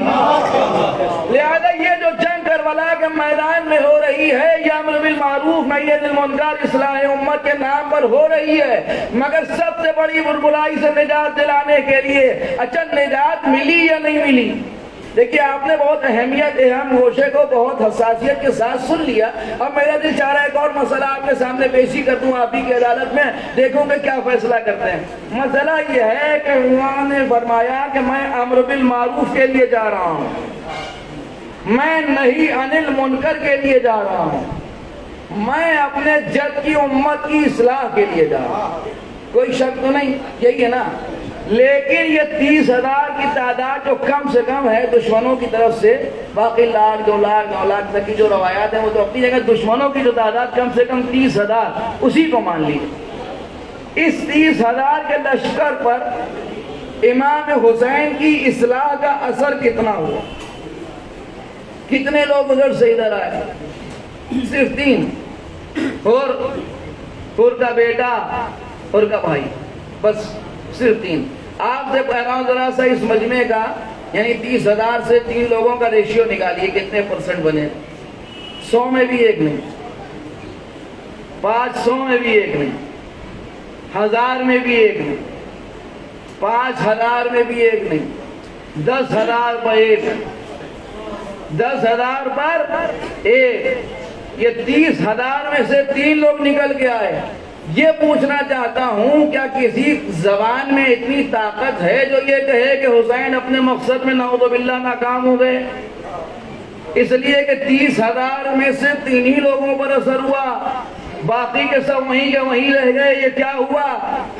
لہذا یہ جو جنگ کربلا کے میدان میں ہو رہی ہے، یہ امر بالمعروف نہی عن المنکر اصلاح امت کے نام پر ہو رہی ہے، مگر سب سے بڑی برائی سے نجات دلانے کے لیے. اچھا نجات ملی یا نہیں ملی؟ دیکھیے آپ نے بہت اہم گوشے کو بہت حساسیت کے ساتھ سن لیا. اب میرا دل چاہ رہا ہے ایک اور مسئلہ آپ کے سامنے پیشی کر دوں، آپ ہی کی عدالت میں، دیکھوں کہ کیا فیصلہ کرتے ہیں. مسئلہ یہ ہے کہ انہوں نے فرمایا کہ میں امر بالمعروف کے لیے جا رہا ہوں، میں نہیں عن المنکر کے لیے جا رہا ہوں، میں اپنے جد کی امت کی اصلاح کے لیے جا رہا ہوں. کوئی شک تو نہیں، یہی ہے نا؟ لیکن یہ 30,000 کی تعداد جو کم سے کم ہے دشمنوں کی طرف سے، باقی لاکھ 2 لاکھ 9 لاکھ تک کی جو روایات ہیں وہ تو اپنی جگہ، دشمنوں کی جو تعداد کم سے کم 30,000، اسی کو مان لیجیے. اس 30,000 کے لشکر پر امام حسین کی اصلاح کا اثر کتنا ہوا؟ کتنے لوگ ادھر سے ادھر آئے؟ صرف 3، اور کا بیٹا اور کا بھائی، بس صرف 3. آپ سے کہہ رہا ہوں ذرا سا اس مجمع کا، یعنی 30,000 سے 3 لوگوں کا ریشیو نکالیے کتنے پرسنٹ بنے. 100 میں بھی ایک نہیں، 500 میں بھی ایک نہیں، 1000 میں بھی ایک نہیں، 5000 میں بھی ایک نہیں، 10,000 پر ایک، 10,000 پر ایک. یہ 30,000 میں سے 3 لوگ نکل کے آئے. یہ پوچھنا چاہتا ہوں کیا کسی زبان میں اتنی طاقت ہے جو یہ کہے کہ حسین اپنے مقصد میں نعوذ باللہ ناکام ہو گئے؟ اس لیے کہ 30,000 میں سے 3 ہی لوگوں پر اثر ہوا، باقی کے سب وہیں کے وہیں رہ گئے. یہ کیا ہوا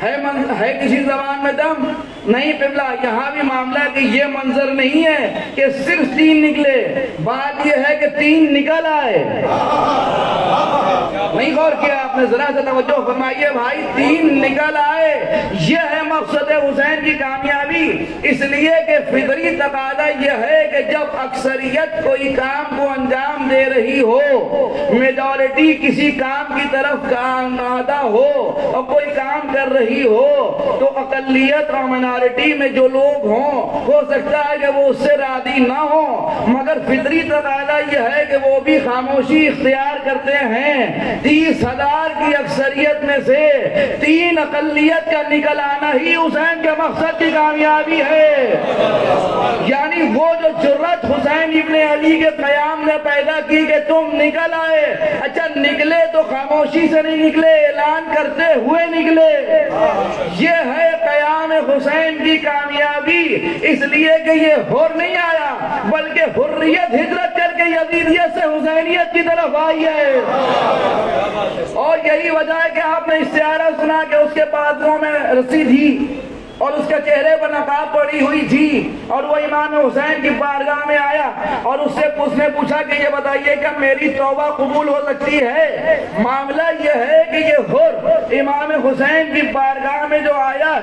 ہے کسی زبان میں دم نہیں؟ قبلہ یہاں بھی معاملہ کہ یہ منظر نہیں ہے کہ صرف 3 نکلے، بات یہ ہے کہ 3 نکل آئے. نہیں غور کیا آپ نے؟ ذرا سے توجہ فرمائیے بھائی، 3 نکل آئے. یہ ہے مقصد حسین کی کامیابی. اس لیے کہ فطری تقاضا یہ ہے کہ جب اکثریت کوئی کام کو انجام دے رہی ہو، میجورٹی کسی کام کی طرف آمادہ ہو اور کوئی کام کر رہی ہو، تو اقلیت اور مائنارٹی میں جو لوگ ہوں ہو سکتا ہے کہ وہ اس سے راضی نہ ہوں، مگر فطری تقاضا یہ ہے کہ وہ بھی خاموشی اختیار کرتے ہیں. 30,000 کی اکثریت میں سے 3 اقلیت کا نکل آنا ہی حسین کے مقصد کی کامیابی ہے. یعنی وہ جو جرت حسین ابن علی کے قیام نے پیدا کی کہ تم نکل آئے. اچھا نکلے تو خاموشی سے نہیں نکلے، اعلان کرتے ہوئے نکلے. یہ ہے قیام حسین حسین کی کامیابی اس لیے کہ یہ حر نہیں آیا، بلکہ حریت ہجرت کر کے یزیدیت سے حسینیت کی طرف آئی ہے۔ اور یہی وجہ ہے کہ آپ نے استعارہ سنا کہ اس کے بازوؤں میں رسی تھی اور اس کے چہرے پر نقاب پڑی ہوئی تھی، اور وہ امام حسین کی بارگاہ میں آیا اور اس نے پوچھا کہ یہ بتائیے کہ میری توبہ قبول ہو سکتی ہے؟ معاملہ یہ ہے کہ یہ حر امام حسین کی بارگاہ میں جو آیا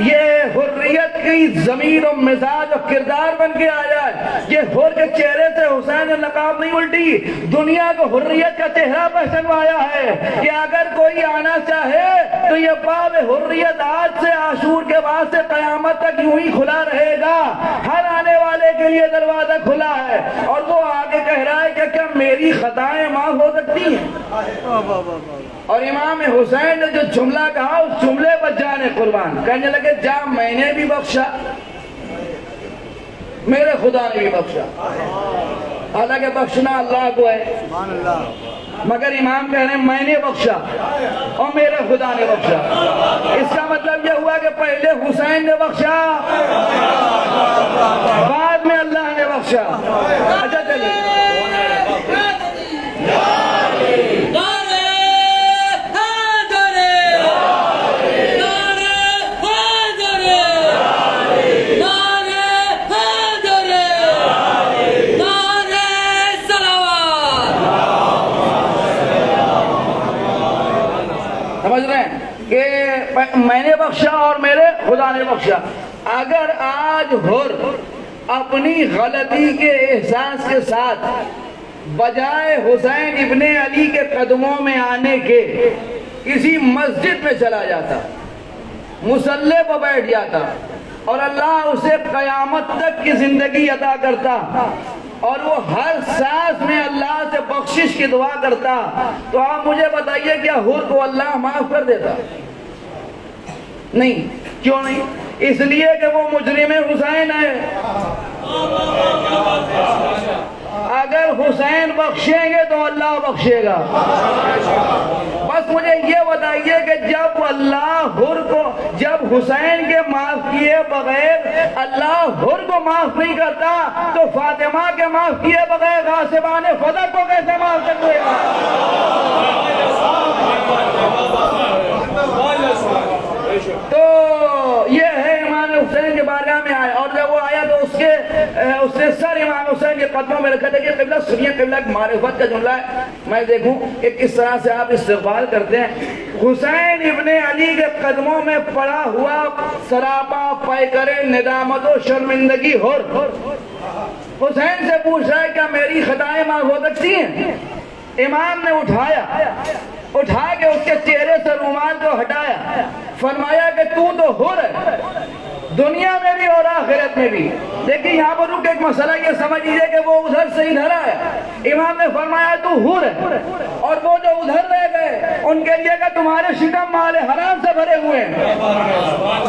یہ حریت کی ضمیر و مزاج و کردار بن کے آیا ہے۔ یہ حر کے چہرے سے حسین نے نقاب نہیں الٹی، دنیا کو حریت کا چہرہ پہچنوایا ہے کہ اگر کوئی آنا چاہے تو یہ باب حریت آج سے عاشور کے بعد سے قیامت تک یوں ہی کھلا رہے گا، ہر آنے والے کے لیے دروازہ کھلا ہے۔ اور وہ آگے کہہ رہا ہے کہ کیا میری خطائیں معاف ہو سکتی ہیں؟ اور امام حسین نے جو جملہ کہا اس جملے پر جانے قربان، کہنے لگے جا میں نے بھی بخشا، میرے خدا نے بھی بخشا۔ حالانکہ بخشنا اللہ کو ہے، مگر امام کہہ رہے ہیں میں نے بخشا اور میرے خدا نے بخشا۔ اس کا مطلب یہ ہوا کہ پہلے حسین نے بخشا، بعد میں اللہ نے بخشا۔ اچھا چلیے، سمجھ رہے ہیں کہ میں نے بخشا اور میرے خدا نے بخشا۔ اگر آج حر اپنی غلطی کے احساس کے ساتھ بجائے حسین ابن علی کے قدموں میں آنے کے کسی مسجد میں چلا جاتا، مصلی پر بیٹھ جاتا اور اللہ اسے قیامت تک کی زندگی عطا کرتا اور وہ ہر سانس میں اللہ سے بخشش کی دعا کرتا، تو آپ مجھے بتائیے کیا حر کو اللہ معاف کر دیتا؟ نہیں۔ کیوں نہیں؟ اس لیے کہ وہ مجرم حسین ہے۔ اگر حسین بخشیں گے تو اللہ بخشے گا۔ بس مجھے یہ بتائیے کہ جب اللہ حر کو، جب حسین کے معاف کیے بغیر اللہ حر کو معاف نہیں کرتا تو فاطمہ کے معاف کیے بغیر غاصبان فدق کو کیسے معاف کر دے گا؟ تو یہ ہے امام حسین کے بارگاہ میں آیا، اور جب وہ آیا تو اس نے سر امام حسین کے قدموں میں رکھا۔ دیکھیے قبلہ سنیے، قبلہ ایک معرفت کا جملہ ہے، میں دیکھوں کہ کس طرح سے آپ استقبال کرتے ہیں۔ حسین ابن علی کے قدموں میں پڑا ہوا سراپا پیکر ندامت و شرمندگی حر حسین سے پوچھ رہا ہے کیا میری خطائیں معاف ہو سکتی ہیں؟ امام نے اٹھا کے اس کے چہرے سے رومال کو ہٹایا، فرمایا کہ تو حر ہے، دنیا میں بھی اور آخرت میں بھی۔ لیکن یہاں پر رک ایک مسئلہ یہ سمجھ لیجیے کہ وہ ادھر سے ادھر آیا، امام نے فرمایا تو حر ہے، اور وہ جو ادھر رہ گئے ان کے لیے کہ تمہارے شکم مال حرام سے بھرے ہوئے ہیں۔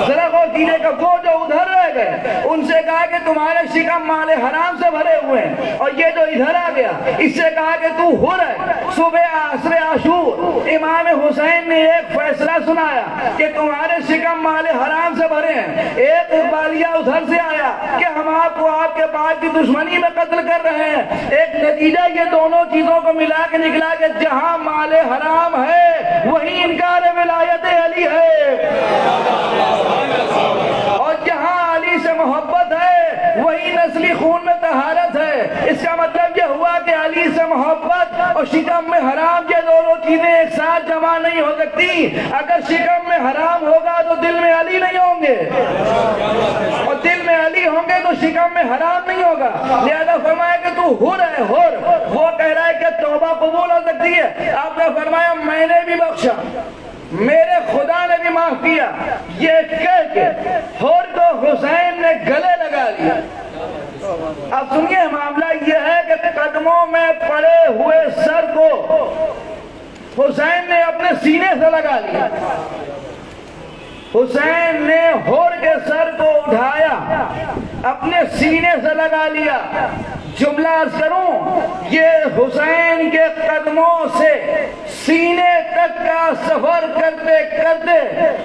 ذرا غور کیجیے کہ وہ جو ادھر رہ گئے ان سے کہا کہ تمہارے شکم مال حرام سے بھرے ہوئے ہیں، اور یہ جو ادھر آ گیا اس سے کہا کہ تو حر ہے۔ صبح عصر عاشور امام حسین نے ایک فیصلہ سنایا کہ تمہارے شکم مال حرام سے بھرے ہیں۔ ایک اقبالیہ ادھر سے آیا کہ ہم آپ کو آپ کے بعد کی دشمنی میں قتل کر رہے ہیں۔ ایک نتیجہ یہ دونوں چیزوں کو ملا کے نکلا کہ جہاں مال حرام ہے وہی انکار ولایت علی ہے، اور جہاں علی سے محبت ہے وہی نسلی خون میں طہارت ہے۔ اس کا مطلب یہ ہوا کہ علی سے محبت اور شکم میں حرام یہ دونوں چیزیں ایک ساتھ جمع نہیں ہو سکتی۔ اگر شکم میں حرام ہوگا تو دل میں علی نہیں ہوں گے، اور دل میں علی ہوں گے تو شکم میں حرام نہیں ہوگا۔ لہذا فرمایا کہ تو حر ہے، حر۔ وہ کہہ رہا ہے کہ توبہ قبول ہو سکتی ہے، آپ نے فرمایا میں نے بھی بخشا، میرے خدا نے بھی معاف کیا۔ یہ کہہ کے حر کو حسین نے گلے لگا لیا۔ اب سنیے معاملہ یہ ہے کہ قدموں میں پڑے ہوئے سر کو حسین نے اپنے سینے سے لگا لیا۔ حسین نے حر کے سر کو اٹھایا، اپنے سینے سے لگا لیا، جملہ عرض کروں، یہ حسین کے قدموں سے سینے تک کا سفر کرتے کرتے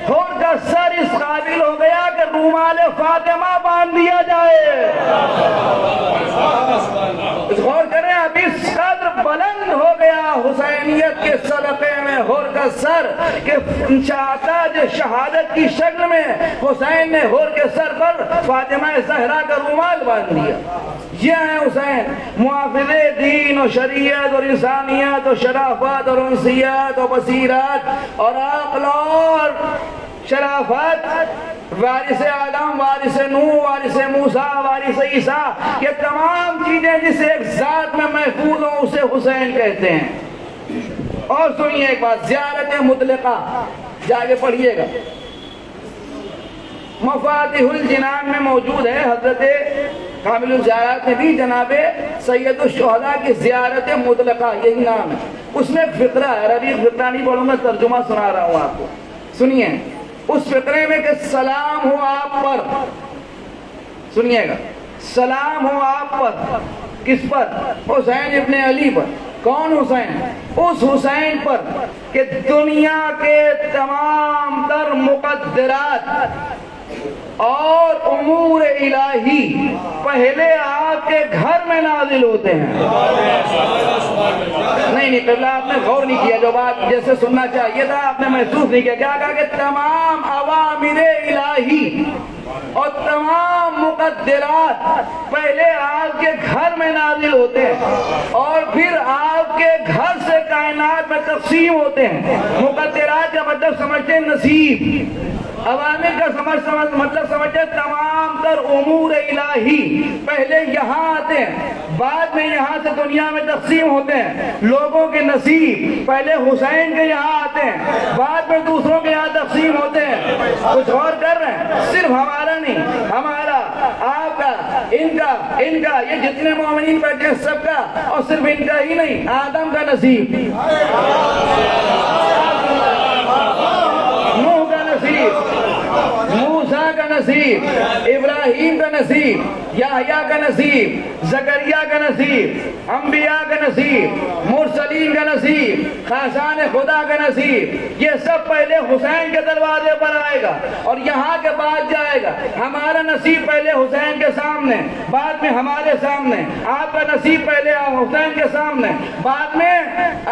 ہور کا سر اس قابل ہو گیا کہ رومال فاطمہ باندھ دیا جائے۔ غور کریں، اب اس قدر بلند ہو گیا حسینیت کے صدقے میں ہور کا سر کہ تاج شہادت کی شکل میں حسین نے ہور کے سر پر فاطمہ زہرا کا رومال باندھ دیا۔ یہ ہے حسین، محافظ دین و شریعت اور انسانیت اور شرافت اور انسیت اور بصیرت اور عقل اور شرافت، وارث آدم، وارث نوح، وارث موسیٰ، وارث عیسیٰ، یہ تمام چیزیں جس ایک ذات میں محفوظ ہوں اسے حسین کہتے ہیں۔ اور سنیے ایک بات، زیارت مطلقہ جاگے پڑھیے گا، مفاتیح الجنان میں موجود ہے، حضرت کامل الزیارات میں بھی جناب سید الشہداء کی زیارت مطلقہ یہی نام ہے۔ اس میں ایک فقرہ ہے، عربی فقرہ نہیں پڑھوں گا، ترجمہ سنا رہا ہوں آپ کو، سنیے اس فقرے میں کہ سلام ہو آپ پر، سنیے گا، سلام ہو آپ پر، کس پر؟ حسین ابن علی پر۔ کون حسین؟ اس حسین پر کہ دنیا کے تمام تر مقدرات اور امور الہی پہلے آپ کے گھر میں نازل ہوتے ہیں۔ نہیں قبلہ آپ نے غور نہیں کیا، جو بات جیسے سننا چاہیے تھا آپ نے محسوس نہیں کیا۔ کیا کہا کہ تمام اوامر الہی اور تمام مقدرات پہلے آپ کے گھر میں نازل ہوتے ہیں اور پھر آپ کے گھر سے کائنات میں تقسیم ہوتے ہیں۔ مقدرات کا مطلب سمجھتے ہیں نصیب، عوامر کا مطلب سمجھتے ہیں تمام تر امور الہی پہلے یہاں آتے ہیں، بعد میں یہاں سے دنیا میں تقسیم ہوتے ہیں۔ لوگوں کے نصیب پہلے حسین کے یہاں آتے ہیں، بعد میں دوسروں کے یہاں تقسیم ہوتے ہیں۔ کچھ غور کر رہے ہیں؟ صرف ہمارا نہیں، ہمارا، آپ کا، ان کا، یہ جتنے مومنین بیٹھے ہیں سب کا، اور صرف ان کا ہی نہیں، آدم کا نصیب، نوح کا نصیب، موسیٰ کا نصیب، ابراہیم کا نصیب، یحییٰ کا نصیب، زکریا کا نصیب، انبیاء کا نصیب، مرسلین کا نصیب، خاصان خدا کا نصیب، یہ سب پہلے حسین کے دروازے پر آئے گا اور یہاں کے بعد جائے گا۔ ہمارا نصیب پہلے حسین کے سامنے، بعد میں ہمارے سامنے۔ آپ کا نصیب پہلے حسین کے سامنے، بعد میں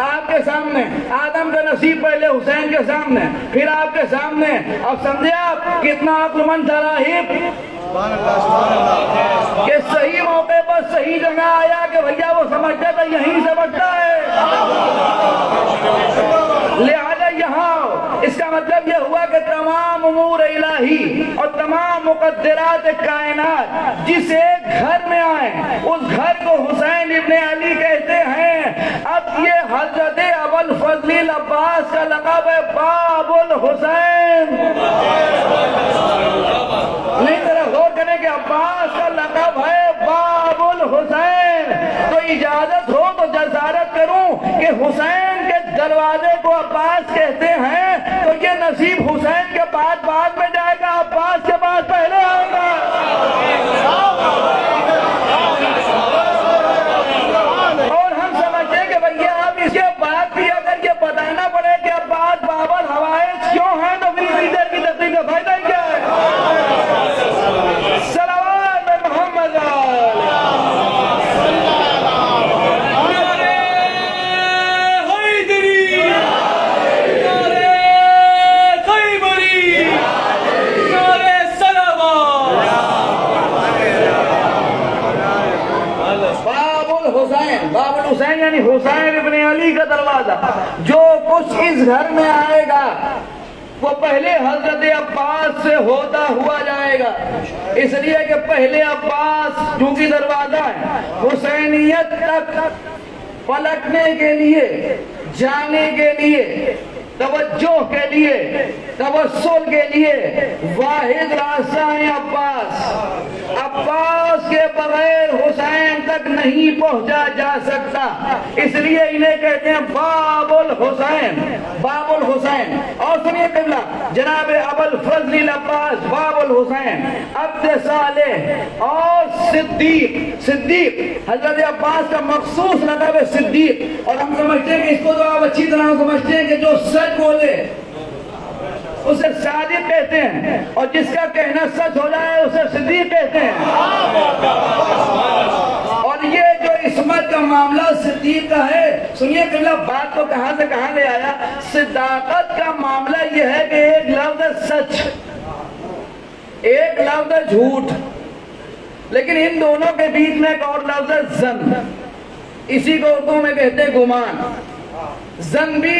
آپ کے سامنے۔ آدم کا نصیب پہلے حسین کے سامنے، پھر آپ کے سامنے۔ اب سمجھے آپ کتنا عقل مند تراہیب کہ صحیح موقع پر صحیح جگہ آیا کہ بھیا وہ سمجھتا تھا یہیں سے بچتا ہے، لہذا یہاں۔ اس کا مطلب یہ ہوا کہ تمام امور الہی اور تمام مقدرات کائنات جس ایک گھر میں آئے اس گھر کو حسین ابن علی کہتے ہیں۔ اب یہ حضرت ابوالفضل العباس کا لقب ہے باب الحسین۔ نہیں ذرا غور کریں کہ عباس کا لقب ہے باب الحسین۔ تو اجازت ہو تو جسارت کروں کہ حسین کے دروازے کو عباس کہتے ہیں، تو یہ نصیب حسین کے بعد میں جائے گا، عباس کے بعد پہلے آئے گا۔ اور ہم سمجھتے ہیں کہ بھیا آپ اس کے بعد بھی اگر یہ بتانا پڑے کہ عباس باب الحوائج کیوں ہیں تو پھر لیڈر کی تقریر کا فائدہ کیا ہے؟ صلوات محمد باب الحسین یعنی حسین ابن علی کا دروازہ۔ جو کچھ اس گھر میں آئے گا وہ پہلے حضرت عباس سے ہوتا ہوا جائے گا، اس لیے کہ پہلے عباس چونکہ دروازہ ہے، حسینیت تک پلٹنے کے لیے، جانے کے لیے، توجہ کے لیے، توسل کے لیے واحد راستہ ہے عباس۔ عباس کے بغیر حسین تک نہیں پہنچا جا سکتا، اس لیے انہیں کہتے ہیں باب الحسین، باب الحسین۔ اور سنیے قبلہ، جناب ابو الفضل العباس باب الحسین، عبد صالح اور صدیق۔ صدیق حضرت عباس کا مخصوص لقب ہے صدیق، اور ہم سمجھتے ہیں کہ اس کو تو آپ اچھی طرح سمجھتے ہیں کہ جو سچ بولے اسے صادق کہتے ہیں، اور جس کا کہنا سچ ہو جائے اسے صدیق کہتے ہیں۔ اور یہ جو عصمت کا معاملہ صدیق کا ہے، سنیے قبلہ بات کو کہاں سے کہاں لے آیا۔ صداقت کا معاملہ یہ ہے کہ ایک لفظ ہے سچ، ایک لفظ ہے جھوٹ، لیکن ان دونوں کے بیچ میں ایک اور لفظ ہے ظن، اسی کو اردو میں کہتے ہیں گمان۔ ظن بھی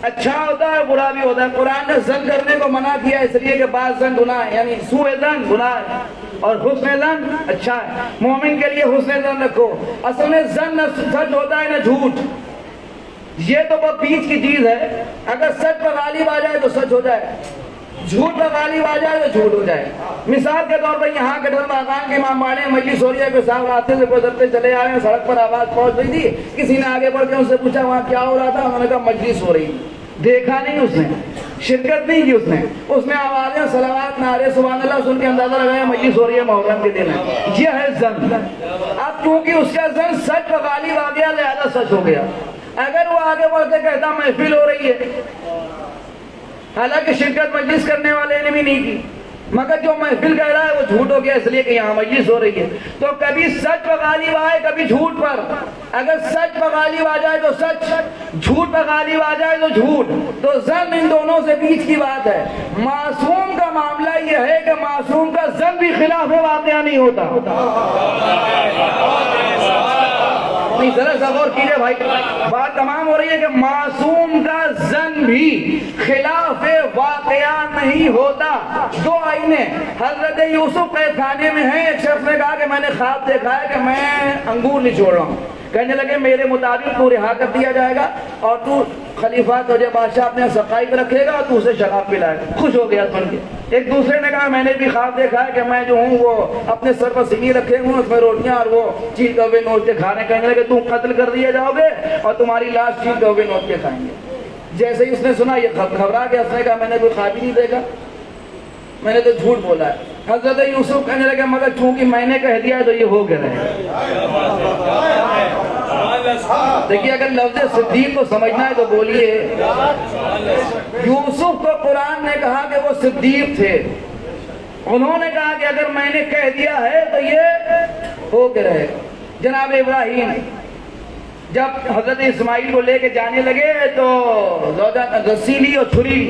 اچھا ہوتا ہے، برا بھی ہوتا ہے۔ قرآن نے ظن کرنے کو منع کیا اس لیے کہ بعض ظن گناہ ہے، یعنی سوء ظن گناہ ہے اور حسن ظن اچھا ہے۔ مومن کے لیے حسن ظن رکھو۔ اصل میں ظن نہ سچ ہوتا ہے نہ جھوٹ، یہ تو وہ بیچ کی چیز ہے۔ اگر سچ پر غالب آ جائے تو سچ ہو جائے، جھوٹ پر غالب آ جائے تو جھوٹ ہو جائے۔ مثال کے طور پر یہاں کے باغان کے امام باڑے مجلس ہو رہی ہے، کوئی صاحب راستے سے گزرتے چلے آ رہے ہیں، سڑک پر آواز پہنچ رہی تھی، کسی نے آگے بڑھ کے ان سے پوچھا وہاں کیا ہو رہا تھا، انہوں نے کہا مجلس ہو رہی ہے۔ دیکھا نہیں اس نے، شرکت نہیں کی اس نے آوازیں صلوات نعرے سبحان اللہ سن کے اندازہ لگایا مجلس ہو رہی ہے، محرم کے دن ہے۔ یہ ہے ظن۔ اب چونکہ اس کا ظن سچ پر غالب آ گیا لہذا سچ ہو گیا۔ اگر وہ آگے بڑھ کے کہتا محفل ہو رہی ہے، حالانکہ شرکت مجلس کرنے والے نے بھی نہیں کی، مگر جو محفل کہہ رہا ہے وہ جھوٹ ہو گیا اس لیے کہ یہاں مجلس ہو رہی ہے۔ تو کبھی سچ پر غالب آئے کبھی جھوٹ پر، اگر سچ پر غالب آ جائے تو سچ، جھوٹ پر غالب آ جائے تو جھوٹ، تو ظن ان دونوں سے بیچ کی بات ہے۔ معصوم کا معاملہ یہ ہے کہ معصوم کا ظن بھی خلاف واقعہ نہیں ہوتا۔ نہیں ذرا سا غور کیجئے بھائی، بات تمام ہو رہی ہے کہ معصوم کا ظن بھی خلاف واقعہ نہیں ہوتا۔ دو آئینے حضرت یوسف قید خانے میں ہیں، ایک شخص نے کہا کہ میں نے خواب دیکھا ہے کہ میں انگور نہیں چھوڑ رہا ہوں، کہنے لگے میرے مطابق تو رہا کر دیا جائے گا اور تو خلیفہ تجھے بادشاہ اپنے سقائی پہ رکھے گا اور تو اسے شراب پلائے گا۔ خوش ہو گیا سن کے۔ ایک دوسرے نے کہا میں نے بھی خواب دیکھا ہے کہ میں جو ہوں وہ اپنے سر پر سینی رکھے ہوں، اس میں روٹیاں اور وہ چیلتے ہوئے نوچ کے کھانے، کہنے لگے تم قتل کر دیے جاؤ گے اور تمہاری لاش چیلتے ہوئے نوچ کے کھائیں گے۔ جیسے ہی اس نے سنا یہ گھبرا گیا، اس نے کہا میں نے کوئی خواب ہی نہیں دیکھا، میں نے تو جھوٹ بولا ہے۔ حضرت یوسف کہنے لگے مگر چونکہ میں نے کہہ دیا تو یہ ہو گیا ہے۔ دیکھیے اگر لفظ صدیق کو سمجھنا ہے تو بولیے، یوسف کو قرآن نے کہا کہ وہ صدیق تھے، انہوں نے کہا کہ اگر میں نے کہہ دیا ہے تو یہ ہو کے رہے گا۔ جناب ابراہیم جب حضرت اسماعیل کو لے کے جانے لگے تو زوجہ رسی لی اور چھری،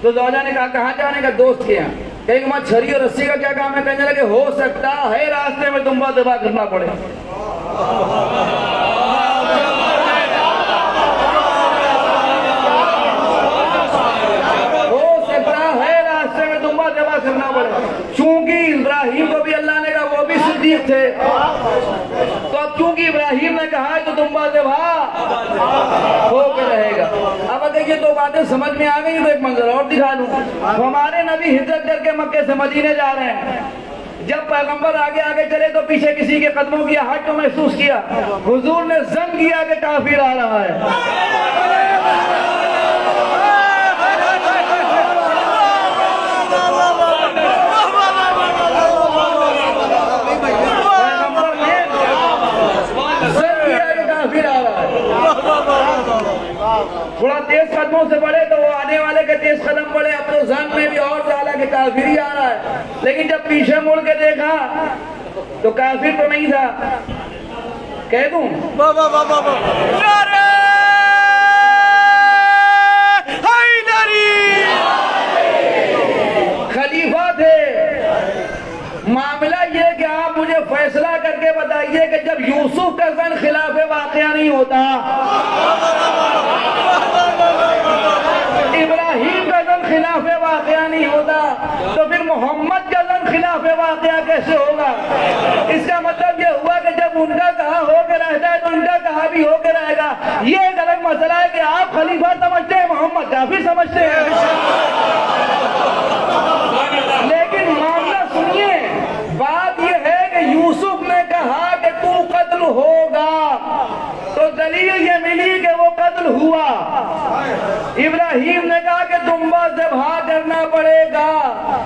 تو زوجہ نے کہا کہاں جانے کا؟ دوست کے یہاں۔ کہیں وہاں چھری اور رسی کا کیا کام ہے؟ کہنے لگے ہو سکتا ہے راستے میں دمبا دبا کرنا پڑے۔ ہو سکتا ہے راستے میں دمبا دبا کرنا پڑے۔ چونکہ ابراہیم کو بھی اللہ نے کہا وہ بھی صدیق تھے، تو اب چونکہ ابراہیم نے کہا ہے تو دمبا دبا ہو کے رہے گا۔ اب اگر یہ دو باتیں سمجھ میں آ گئی تو ایک منظر اور دکھا دوں۔ ہمارے نبی ہجرت کر کے مکے سے مدینے جا رہے ہیں، جب پیغمبر آگے آگے چلے تو پیچھے کسی کے قدموں کی آہٹ کو محسوس کیا، حضور نے ظن کیا کہ کافر آ رہا ہے۔ تھوڑا تیز قدموں سے بڑھے تو وہ آنے والے کے تیز قدم بڑھے، اب تو ظن میں بھی اور ڈالا کہ کافر ہی آ رہا ہے، لیکن جب پیچھے مڑ کے دیکھا تو کافر تو نہیں تھا۔ کہہ دوں خلیفہ تھے۔ معاملہ یہ کہ آپ مجھے فیصلہ کر کے بتائیے کہ جب یوسف کا ظن خلاف واقعہ نہیں ہوتا، ابراہیم کا ظن خلاف واقعہ نہیں ہوتا، تو پھر محمد کا ظن خلاف واقعہ کیسے ہوگا؟ اس کا مطلب یہ ہوا کہ جب ان کا کہا ہو کے رہتا ہے تو ان کا کہا بھی ہو کے رہے گا۔ یہ ایک الگ مسئلہ ہے کہ آپ خلیفہ سمجھتے ہیں، محمد کافر سمجھتے ہیں، لیکن معاملہ سنیے، بات یہ ہے کہ یوسف نے کہا کہ تو قتل پڑے گا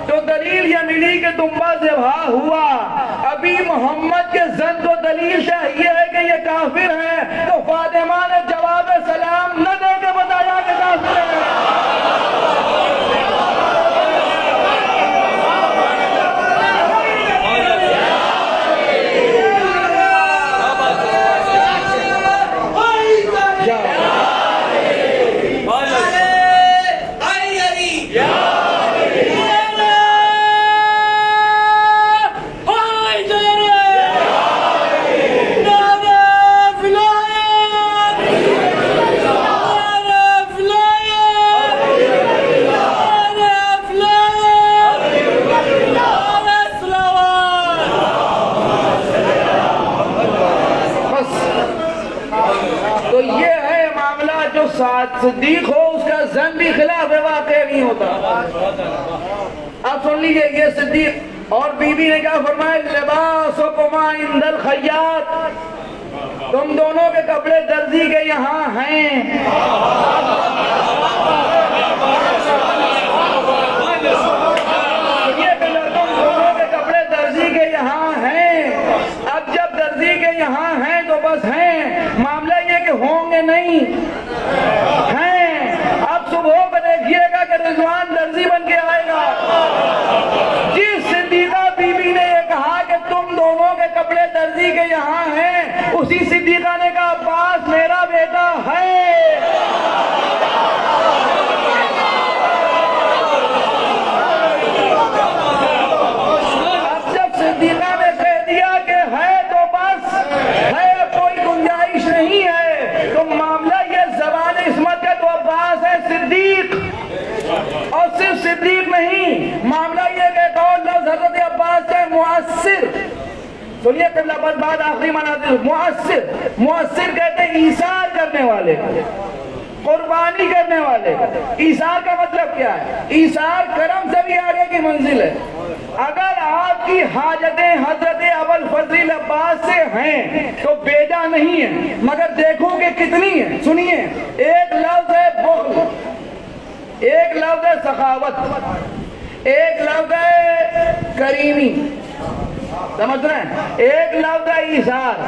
تو دلیل یہ ملی کہ دمبا ذبح ہوا. ابھی محمد کے زن کو دلیل چاہیے ہے کہ یہ کافر ہے، تو فاطمہ نے جواب سلام نہ دے کے بتایا کہ کافر ہے. تو یہ ہے معاملہ، جو صدیق ہو اس کا زن بھی خلاف واقع نہیں ہوتا. اب سن لیجئے، یہ صدیق اور بی بی نے کیا فرمایا؟ لباسکما عند الخیاط، تم دونوں کے کپڑے درزی کے یہاں ہیں. تم دونوں کے کپڑے درزی کے یہاں ہیں. اب جب درزی کے یہاں ہیں تو بس ہیں، معاملہ یہ کہ ہوں گے نہیں ہیں. اب صبح کو دیکھیے گا کہ رضوان درزی بن کے آئے گا. جس صدیقہ بی بی نے یہ کہا کہ تم دونوں کے کپڑے درزی کے یہاں ہیں، اسی صدیقہ نے کہا عباس میرا بیٹا ہے. اب جب صدیقہ نے کہہ دیا کہ ہے تو بس ہے، کوئی گنجائش نہیں ہے، تو معاملہ یہ زبان عصمت کا تو عباس ہے صدیق. اور صرف صدیق نہیں، معاملہ یہ کہ قول لفظ حضرت عباس کا مؤثر. سنیے قبلہ بعد آخری مناظر. مؤثر کہتے ہیں ایثار کرنے والے، قربانی کرنے والے. ایثار کا مطلب کیا ہے؟ ایثار کرم سے بھی آگے کی منزل ہے. اگر آپ کی حاجتیں حضرت ابوالفضل عباس سے ہیں تو بیجا نہیں ہے، مگر دیکھو کہ کتنی ہیں. سنیے، ایک لفظ ہے بخل، ایک لفظ ہے سخاوت، ایک لفظ ہے کریمی، سمجھ رہے ہیں؟ ایک لفظ ہے ایثار،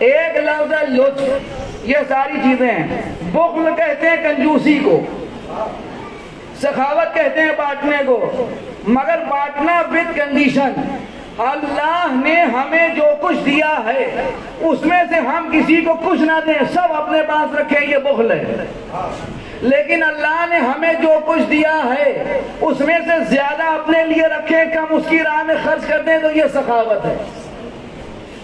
ایک لفظ ہے لطف. یہ ساری چیزیں ہیں. بخل کہتے ہیں کنجوسی کو، سخاوت کہتے ہیں بانٹنے کو، مگر بانٹنا وتھ کنڈیشن. اللہ نے ہمیں جو کچھ دیا ہے اس میں سے ہم کسی کو کچھ نہ دیں، سب اپنے پاس رکھیں، یہ بخل ہے. لیکن اللہ نے ہمیں جو کچھ دیا ہے اس میں سے زیادہ اپنے لیے رکھیں، کم اس کی راہ میں خرچ کر دیں، تو یہ سخاوت ہے.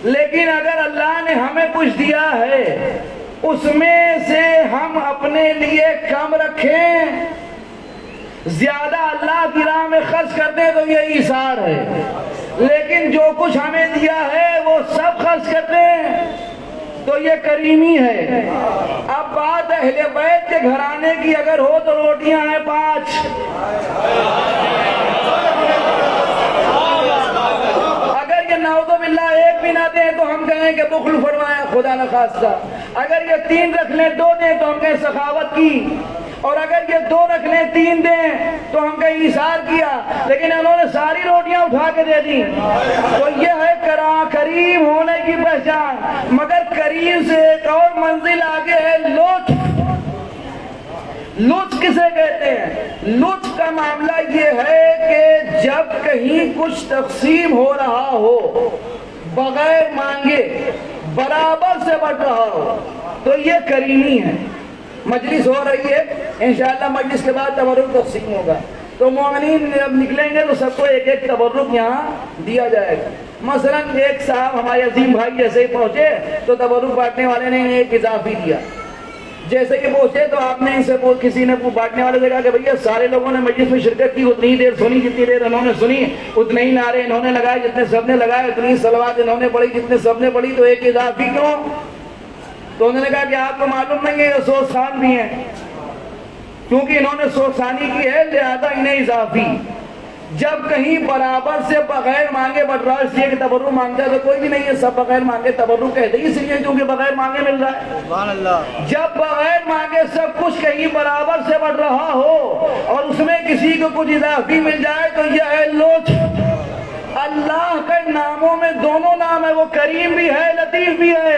لیکن اگر اللہ نے ہمیں کچھ دیا ہے اس میں سے ہم اپنے لیے کم رکھیں، زیادہ اللہ کی راہ میں خرچ کر دیں، تو یہ ایثار ہے. لیکن جو کچھ ہمیں دیا ہے وہ سب خرچ کر دیں، تو یہ کریمی ہے. اب بات اہل بیت کے گھرانے کی اگر ہو تو روٹیاں ہیں 5. اگر یہ نعوذ باللہ ایک بھی نہ دیں تو ہم کہیں کہ بخل فرمایا خدا نخواستہ. اگر یہ 3 رکھ لیں 2 دیں تو ہم کہیں سخاوت کی، اور اگر یہ 2 رکھ لیں 3 دیں تو ہم کہیں ایثار کیا. لیکن انہوں نے ساری روٹیاں اٹھا کے دے دی، تو یہ ہے کریم ہونے کی پہچان. مگر کریم سے ایک اور منزل آگے ہے لطف. لطف کسے کہتے ہیں؟ لطف کا معاملہ یہ ہے کہ جب کہیں کچھ تقسیم ہو رہا ہو بغیر مانگے برابر سے بٹ رہا ہو تو یہ کریمی ہے. مجلس ہو رہی ہے، انشاءاللہ مجلس کے بعد تبرک تقسیم ہوگا، تو مومنین جب نکلیں گے تو سب کو ایک ایک تبرک یہاں دیا جائے گا. مثلا ایک صاحب ہمارے عظیم بھائی جیسے ہی پہنچے تو تبرک بانٹنے والے نے ایک اضافی دیا. جیسے کہ پہنچے تو آپ نے ان سے کسی نے بانٹنے والے سے کہا کہ بھیا سارے لوگوں نے مجلس میں شرکت کی، اتنی دیر سنی جتنی دیر انہوں نے سنی، اتنے ہی نعرے انہوں نے لگائے جتنے سب نے لگائے، اتنی صلوات انہوں نے پڑھی جتنے سب نے پڑھی، تو ایک اضافی کیوں؟ تو انہوں نے کہا کہ آپ کو معلوم نہیں ہے یہ سوچ خان بھی ہیں، کیونکہ انہوں نے سوچ خانی کی ہے لہذا انہیں اضافی. جب کہیں برابر سے بغیر مانگے بڑھ رہا ہے، اس لیے کہ تبرک مانگتا ہے تو کوئی بھی نہیں ہے، سب بغیر مانگے تبرک کہتے ہی اس لیے کیونکہ بغیر مانگے مل رہا ہے۔ سبحان اللہ۔ جب بغیر مانگے سب کچھ کہیں برابر سے بڑھ رہا ہو اور اس میں کسی کو کچھ اضافی مل جائے تو یہ ہے لطف۔ اللہ کے ناموں میں دونوں نام ہے، وہ کریم بھی ہے لطیف بھی ہے۔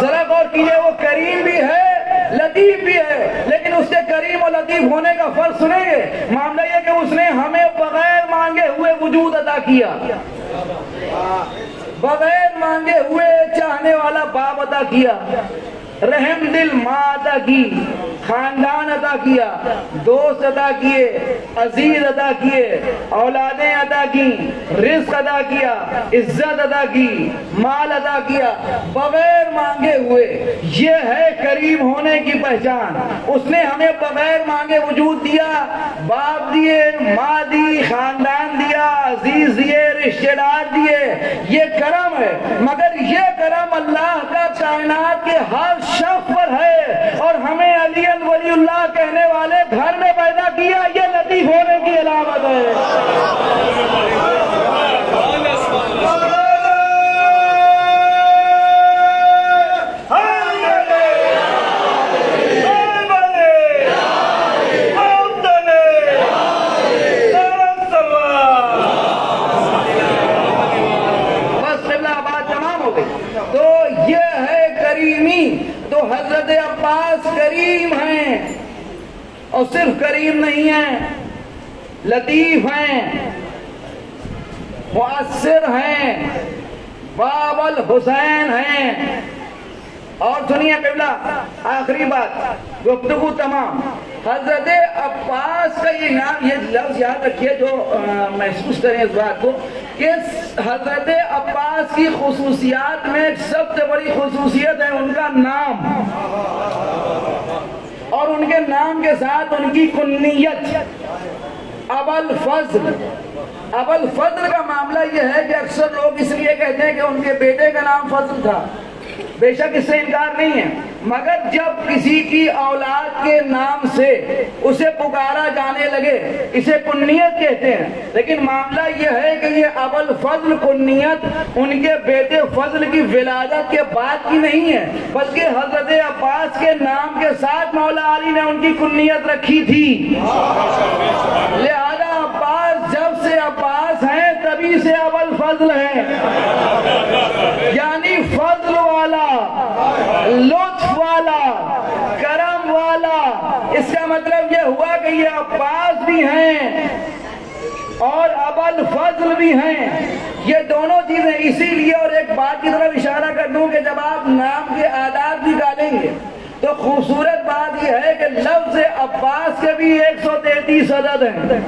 ذرا غور کیجئے، وہ کریم بھی ہے لطیف بھی ہے، لیکن اس کے کریم اور لطیف ہونے کا فرق سنیں گے۔ معاملہ یہ کہ اس نے ہمیں بغیر مانگے ہوئے وجود عطا کیا، بغیر مانگے ہوئے چاہنے والا باپ عطا کیا، رحم دل ماں عطا کی، خاندان عطا کیا، دوست عطا کیے، عزیز عطا کیے، اولادیں عطا کی، رزق عطا کیا، عزت عطا کی، مال عطا کیا، بغیر مانگے ہوئے۔ یہ ہے کریم ہونے کی پہچان۔ اس نے ہمیں بغیر مانگے وجود دیا، باپ دیے، ماں دی، خاندان دیا، عزیز دیے، رشتہ دار دیے، یہ کرم ہے۔ مگر یہ کرم اللہ کا کائنات کے ہر شخص پر ہے، اور ہمیں علی ولی اللہ کہنے والے گھر میں پیدا کیا، یہ لطیف ہونے کی علامت ہے۔ بس قبلہ بات تمام ہو گئی۔ تو یہ ہے کریمی۔ تو حضرت عباس کریم ہیں، اور صرف کریم نہیں ہیں، لطیف ہیں، مؤثر ہیں، باب الحسین ہیں۔ اور سنیے قبلہ، آخری بات، گفتگو تمام۔ حضرت عباس کا یہ نام، یہ لفظ یاد رکھیے جو محسوس کریں اس بات کو کہ حضرت عباس کی خصوصیات میں سب سے بڑی خصوصیت ہے ان کا نام، اور ان کے نام کے ساتھ ان کی کنیت ابوالفضل۔ ابوالفضل کا معاملہ یہ ہے کہ اکثر لوگ اس لیے کہتے ہیں کہ ان کے بیٹے کا نام فضل تھا، بے شک اس سے انکار نہیں ہے، مگر جب کسی کی اولاد کے نام سے اسے پکارا جانے لگے اسے کنیت کہتے ہیں۔ لیکن معاملہ یہ ہے کہ یہ ابوالفضل کنیت ان کے بیٹے فضل کی ولادت کے بعد کی نہیں ہے، بلکہ حضرت عباس کے نام کے ساتھ مولا علی نے ان کی کنیت رکھی تھی۔ لہذا عباس جب سے عباس ہیں تبھی سے ابوالفضل ہیں، یعنی فضل والا، لطف والا، کرم والا۔ اس کا مطلب یہ ہوا کہ یہ عباس بھی ہیں اور ابوالفضل بھی ہیں، یہ دونوں چیزیں۔ اسی لیے اور ایک بات کی طرف اشارہ کر دوں کہ جب آپ نام کے اعداد نکالیں گے تو خوبصورت بات یہ ہے کہ لفظ عباس کے بھی 133 عدد ہیں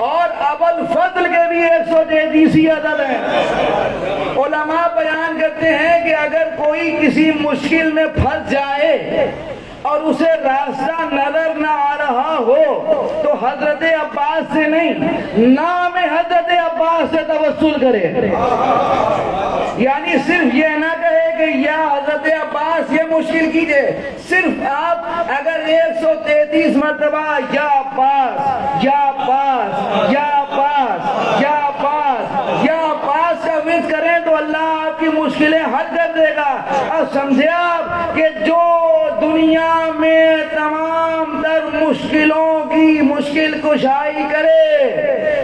اور ابوالفضل کے بھی 133 عدد ہیں۔ علماء بیان کرتے ہیں کہ اگر کوئی کسی مشکل میں پھنس جائے اور اسے راستہ نظر نہ آ رہا ہو تو حضرت عباس سے نہیں، نام حضرت عباس سے توسل کرے، یعنی صرف یہ نہ کہے کہ یا حضرت عباس یہ مشکل کیجئے، صرف آپ اگر 133 مرتبہ یا عباس یا عباس یا عباس یا عباس یا عباس کا ورد کریں تو اللہ آپ کی مشکلیں حل کر دے گا۔ اور سمجھے آپ کہ جو دنیا میں تمام تر مشکلوں کی مشکل کشائی کرے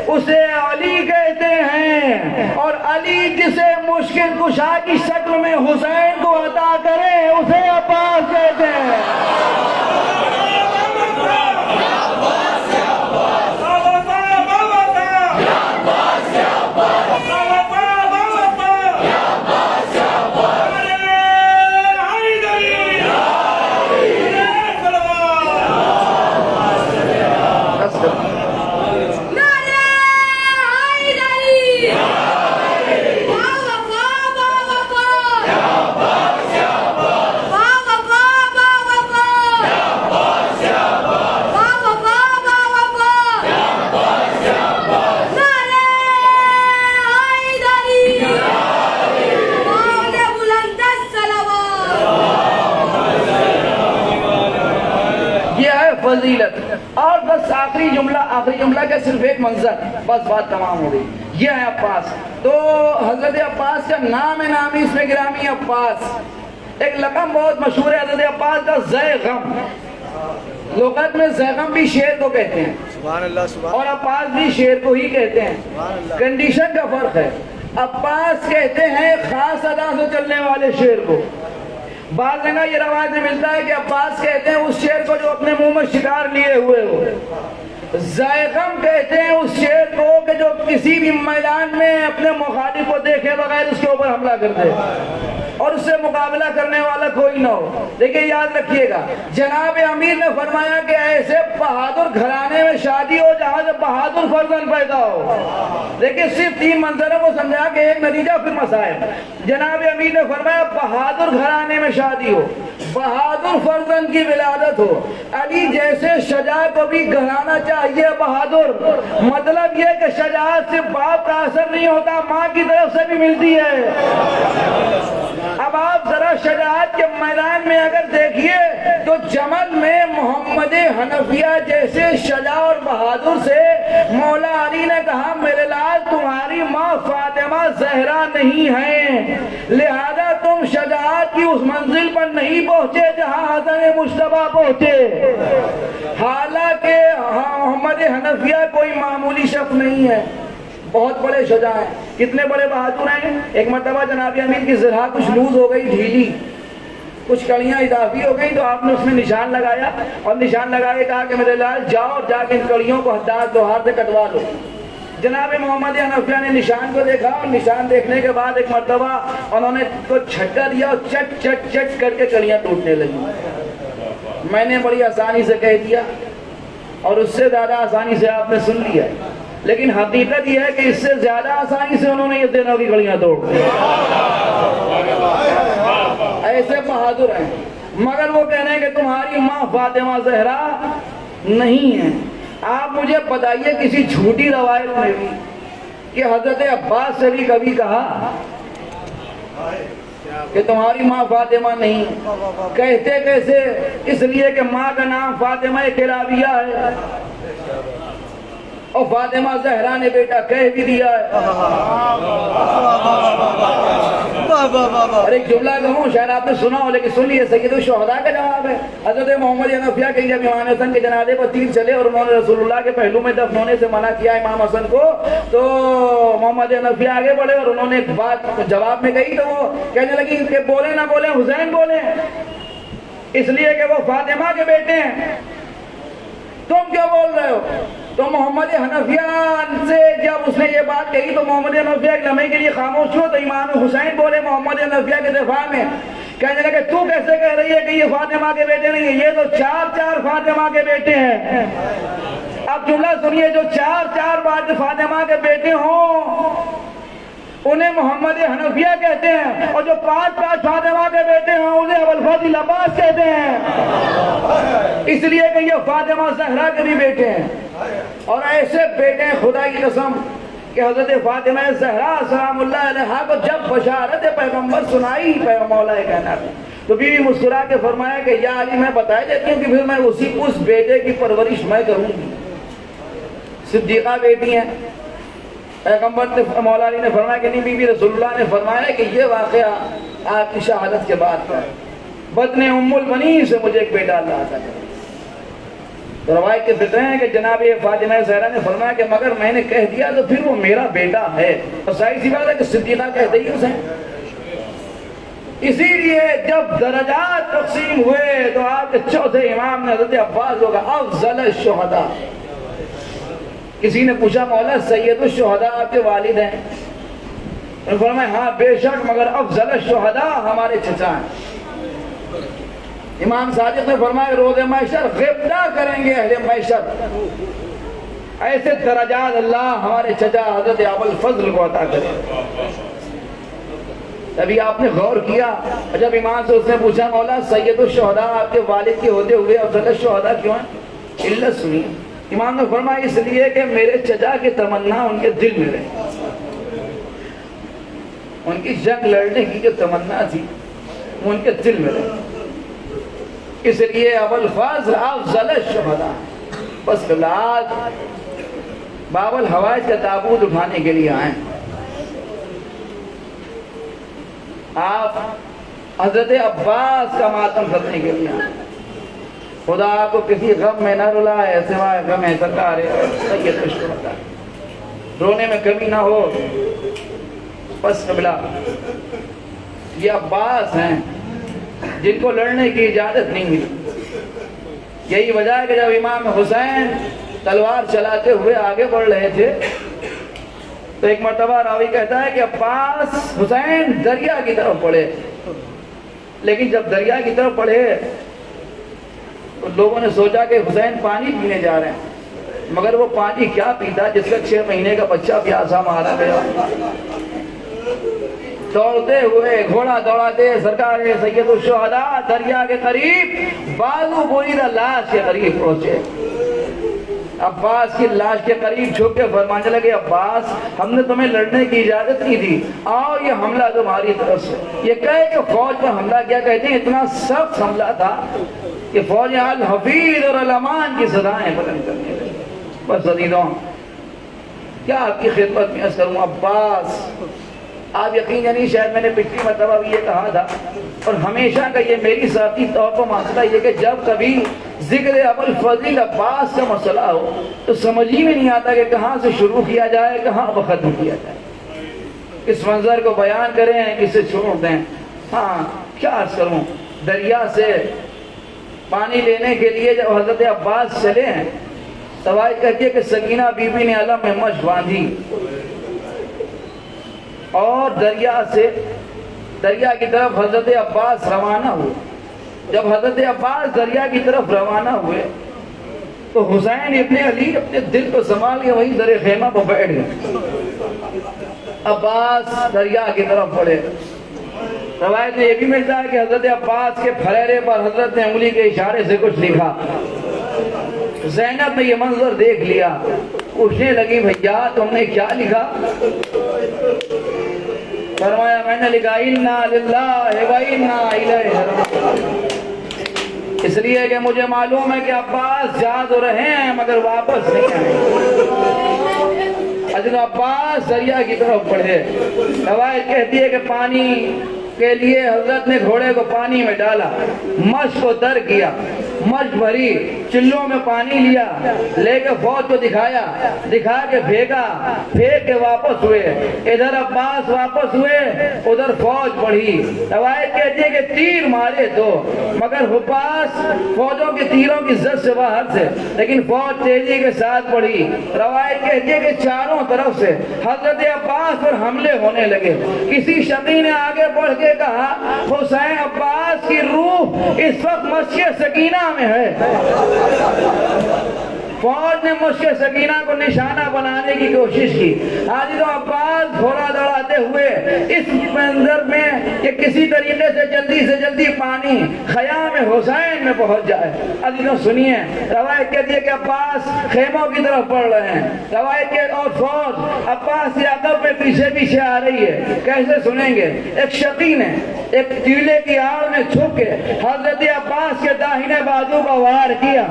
اسے علی کہتے ہیں، اور علی جسے مشکل کشا کی شکل میں حسین کو عطا کرے اسے عباس کہتے ہیں۔ فضیلت. اور بس آخری جملہ کا صرف ایک منظر، بس بات تمام ہو گئی. یہ ہے عباس. تو حضرت عباس کا نام نامی اس میں گرامی عباس. ایک لقب بہت مشہور ہے حضرت عباس کا، زیغم. لغت میں زیغم بھی شیر کو کہتے ہیں، سبحان اللہ سبحان اور عباس بھی شیر کو ہی کہتے ہیں. کنڈیشن کا فرق ہے. عباس کہتے ہیں خاص ادا سے چلنے والے شیر کو. بعض جگہ یہ روایت میں ملتا ہے کہ عباس کہتے ہیں اس شیر کو جو اپنے منہ میں شکار لیے ہوئے ہو. زیغم کہتے ہیں اس شیر کو کہ جو کسی بھی میدان میں اپنے مخالف کو دیکھے بغیر اس کے اوپر حملہ کر دے اور اس سے مقابلہ کرنے والا کوئی نہ ہو. لیکن یاد رکھیے گا، جناب امیر نے فرمایا کہ ایسے بہادر گھرانے میں شادی ہو جہاں سے بہادر فرزند پیدا ہو. لیکن صرف 3 منظروں کو سمجھا کہ ایک نتیجہ پھر مسائل. جناب امیر نے فرمایا بہادر گھرانے میں شادی ہو، بہادر فرزند کی ولادت ہو. علی جیسے شجاع کو بھی گھرانا چاہیے بہادر. مطلب یہ کہ شجاعت صرف باپ کا اثر نہیں ہوتا، ماں کی طرف سے بھی ملتی ہے. اب آپ ذرا شجاعت کے میدان میں اگر دیکھیے تو جمل میں محمد حنفیہ جیسے شجاع اور بہادر سے مولا علی نے کہا میرے لال تمہاری ماں فاطمہ زہرا نہیں ہے، لہذا تم شجاعت کی اس منزل پر نہیں پہنچے جہاں حسن مجتبیٰ پہنچے. حالانکہ محمد حنفیہ کوئی معمولی شخص نہیں ہے، بہت بڑے شجاع ہیں. کتنے بڑے بہادر ہیں. ایک مرتبہ جناب امیر کی زرہ کچھ لوز ہو گئی، ڈھیلی، کچھ کڑیاں اضافی ہو گئی، تو آپ نے اس میں نشان لگایا اور نشان لگا کے کہا کہ میرے لال جاؤ اور جا کے ان کڑیوں کو حداد دوہار سے کٹوا لو. جناب محمد حنفیہ نے نشان کو دیکھا اور نشان دیکھنے کے بعد ایک مرتبہ انہوں نے تو جھٹکا دیا اور چٹ چٹ چٹ کر کے کڑیاں ٹوٹنے لگی. میں نے بڑی آسانی سے کہہ دیا اور اس سے زیادہ آسانی سے آپ نے سن لیا، لیکن حقیقت یہ ہے کہ اس سے زیادہ آسانی سے انہوں نے یہ دینوں کی گھڑیاں توڑ دی. ایسے بہادر ہیں. مگر وہ کہنے ہیں کہ تمہاری ماں فاطمہ زہرا نہیں ہے. آپ مجھے بتائیے کسی جھوٹی روایت میں بھی کہ حضرت عباس سے بھی کبھی کہا کہ تمہاری ماں فاطمہ نہیں؟ کہتے کیسے؟ اس لیے کہ ماں کا نام فاطمہ کلابیہ ہے اور فاطمہ زہرا نے بیٹا کہہ بھی دیا ہے. اور ایک جملہ کہوں، شاید آپ نے سنا ہو لیکن سن لیے، سید الشہداء کا جواب ہے. حضرت محمد حنفیہ کہ جب امام حسن کے جنازے پر تیر چلے اور انہوں نے رسول اللہ کے پہلو میں دفن ہونے سے منع کیا امام حسن کو، تو محمد حنفیہ آگے بڑھے اور انہوں نے ایک بات جواب میں کہی، تو وہ کہنے لگی کہ بولے نہ بولے حسین بولے، اس لیے کہ وہ فاطمہ کے بیٹے ہیں، تم کیوں بول رہے ہو؟ تو محمد حنفیہ سے جب اس نے یہ بات کہی تو محمد حنفیہ ایک لمحے کے لیے خاموش ہو، تو امام حسین بولے محمد حنفیہ کے دفاع میں، کہنے لگے تو کیسے کہہ رہی ہے کہ یہ فاطمہ کے بیٹے نہیں ہیں؟ یہ تو 4 فاطمہ کے بیٹے ہیں. اب جملہ سنیے، جو 4 فاطمہ کے بیٹے ہوں انہیں محمد حنفیہ کہتے ہیں، اور جو 5 فاطمہ کے بیٹے ہیں انہیں ابوالفضل عباس کہتے ہیں، اس لیے کہ یہ فاطمہ زہرا کے بھی بیٹے ہیں. اور ایسے بیٹے ہیں خدا کی قسم کہ حضرت فاطمہ زہرا سلام اللہ علیہا کو جب بشارت پیغمبر سنائی مولا کائنات، تو بیوی مسکرا کے فرمایا کہ یا علی میں بتا دیتی ہوں کہ پھر میں اس بیٹے کی پرورش میں کروں گی. صدیقہ بیٹی ہیں. پیغمبر نے مولا علی نے فرمایا کہ نہیں، بی بی رسول اللہ نے فرمایا کہ یہ واقعہ آپ کی شہادت کے بعد کا ہے. بطن ام البنین سے مجھے ایک بیٹا اللہ عطا کرے. تو روایت کے ذکر ہیں کہ جناب فاطمہ زہرا نے فرمایا کہ مگر میں نے کہہ دیا تو پھر وہ میرا بیٹا ہے. اور ظاہر سی بات ہے کہ صدیقہ کہتے ہی اسے. اسی لیے جب درجات تقسیم ہوئے تو آپ کے چوتھے امام نے حضرت عباس ہوگا افضل الشہداء. کسی نے پوچھا مولا سید الشہداء آپ کے والد ہیں؟ انہوں نے فرمایا ہاں بے شک، مگر افضل الشہداء ہمارے چچا ہیں. امام صادق نے فرمایا روز محشر غبطہ کریں گے اہل محشر. ایسے درجات اللہ ہمارے چچا حضرت ابوالفضل کو عطا کرے. ابھی آپ نے غور کیا، جب امام سے اس نے پوچھا مولا سید الشہداء آپ کے والد کے ہوتے ہوئے افضل الشہداء کیوں ہیں؟ علت سنی. امام نے فرمایا اس لیے کہ میرے چچا کی تمنا ان کے دل میں رہے. ان کی جنگ لڑنے کی جو تمنا تھی وہ ان کے دل میں رہے. اس لیے ابوالفضل افضل الشہداء. بس اولاد باب الحوائج کا تابوت اٹھانے کے لیے آئیں. آپ حضرت عباس کا ماتم کرنے کے لیے آئیں. خدا آپ کو کسی غم میں نہ رلائے سوائے غم سرکار سید الشہداء. رونے میں کمی نہ ہو. بس قبلہ یہ عباس ہیں جن کو لڑنے کی اجازت نہیں ملی. یہی وجہ ہے کہ جب امام حسین تلوار چلاتے ہوئے آگے بڑھ رہے تھے تو ایک مرتبہ راوی کہتا ہے کہ عباس حسین دریا کی طرف پڑھے. لیکن جب دریا کی طرف پڑھے تو لوگوں نے سوچا کہ حسین پانی پینے جا رہے ہیں، مگر وہ پانی کیا پیتا جس کا 6 مہینے کا بچہ پیاسا مارا گیا. دوڑتے ہوئے گھوڑا دوڑاتے سرکار سید الشہداء دریا کے قریب بازو بریدہ لاش کے قریب پہنچے. عباس کی لاش کے قریب جھک کے فرمانے لگے عباس ہم نے تمہیں لڑنے کی اجازت نہیں دی، آؤ یہ حملہ تمہاری طرف سے. یہ کہے کہ فوج پر حملہ کیا کہتے ہیں اتنا سخت حملہ تھا کہ فوج الحفیظ اور الامان کی صدائیں بلند کرنے لگی. بس عزیزوں کیا آپ کی خدمت میں عرض کروں عباس آپ یقین جانیے شاید میں نے پچھلی مرتبہ بھی یہ کہا تھا اور ہمیشہ کا یہ میری ذاتی طور پر مسئلہ یہ کہ جب کبھی ذکر ابوالفضل عباس کا مسئلہ ہو تو سمجھ ہی میں نہیں آتا کہ کہاں سے شروع کیا جائے کہاں ختم کیا جائے، کس منظر کو بیان کریں کسے چھوڑ دیں. ہاں کیا عرض کروں، دریا سے پانی لینے کے لیے جب حضرت عباس چلے ہیں روایت کہتی ہے کہ سکینہ بی بی نے علم میں مشق باندھی اور دریا کی طرف حضرت عباس روانہ ہوئے. جب حضرت عباس دریا کی طرف روانہ ہوئے تو حسین ابن علی اپنے دل کو سنبھال کے وہیں در خیمہ پر بیٹھ گئے. عباس دریا کی طرف بڑھے. روایت میں یہ بھی ملتا ہے کہ حضرت عباس کے پھریرے پر حضرت نے انگلی کے اشارے سے کچھ لکھا. زینب نے یہ منظر دیکھ لیا، پوچھنے لگی بھیا تم نے کیا لکھا؟ فرمایا میں نے لکھا انا للہ و انا الیہ راجعون. اس لیے کہ مجھے معلوم ہے کہ عباس جا تو رہے ہیں مگر واپس نہیں آئے. حضرت عباس دریا کی طرف بڑھے. روایت کہتی ہے کہ پانی کے لیے حضرت نے گھوڑے کو پانی میں ڈالا، مشق کو تر کیا، مشق بھری، چلوں میں پانی لیا، لے کے فوج کو دکھا کے پھینک کے واپس ہوئے. ادھر عباس واپس ہوئے ادھر فوج بڑھی. روایت کہتی ہے کہ تیر مارے تو مگر عباس فوجوں کے تیروں کی زد سے باہر تھے لیکن فوج تیزی کے ساتھ بڑھی. روایت کہتی ہے کہ چاروں طرف سے حضرت عباس پر حملے ہونے لگے. کسی شقی نے آگے بڑھ کے کہا حسین عباس کی روح اس وقت مسجد سکینہ میں ہے. فوج نے مشک سکینہ کو نشانہ بنانے کی کوشش کی. حاجی تو عباس گھوڑا دوڑاتے ہوئے اس منظر میں کہ کسی طریقے سے جلدی پانی خیام حسین میں پہنچ جائے. عزیزوں سنیے روایت کہتی ہے کہ عباس خیموں کی طرف بڑھ رہے ہیں. روایت کے اور فوج عباس سے عقب میں پیچھے آ رہی ہے. کیسے سنیں گے؟ ایک شقی نے ایک ٹیلے کی آڑ میں چھپ کے حضرت عباس کے داہنے بازو کا وار کیا.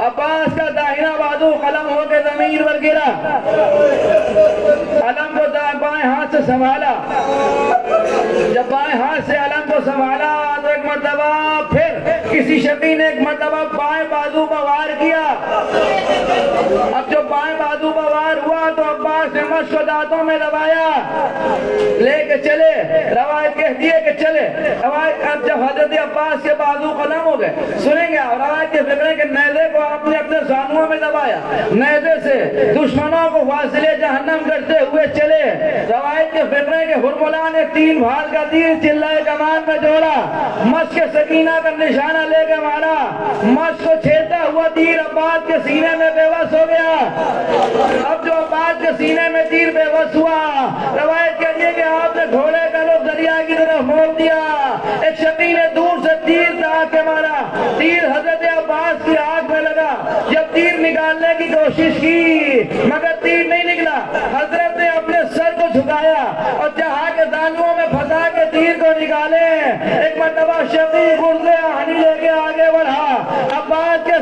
عباس کا داہنا بازو قلم ہو کے زمین پر گرا. علم کو بائیں ہاتھ سے سنبھالا. جب بائیں ہاتھ سے علم کو سنبھالا تو ایک مرتبہ پھر کسی شقی نے ایک مرتبہ بائیں بازو پر وار کیا. اب جو بائیں بازو پر وار ہوا تو عباس نے مشق کو دانتوں میں دبایا لے کے چلے. روایت کہتی ہے کہ چلے. اب جب حضرت عباس کے بازو قلم ہو گئے سنیں گے اور روایت کے فکر ہے کہ نیزے کو آپ نے اپنے زانووں میں دبایا. نیزے سے دشمنوں کو واصلے جہنم کرتے ہوئے چلے. روایت کے فکر ہے کہ ہرملا نے 3 بھال کا تیر چلائے کمان میں جوڑا. مشق سکینہ کا نشانہ لے کے مارا. مشق کو چھیڑتا ہوا تیر عباس کے سینے میں بے بس ہو گیا. اب جو عباس کے سینے میں تیر بے بس ہوا روایت کے لیے کہ آپ نے گھوڑے کا رخ دریا کی طرف موڑ دیا. ایک شقی نے دور سے تیر تاک کے مارا. تیر حضرت عباس کی آنکھ میں لگا. جب تیر نکالنے کی کوشش کی مگر تیر نہیں نکلا. حضرت نے اپنے سر کو جھکایا اور چاہا کے دانووں میں پھنسا کے تیر کو نکالے. ایک مرتبہ شقی گزرا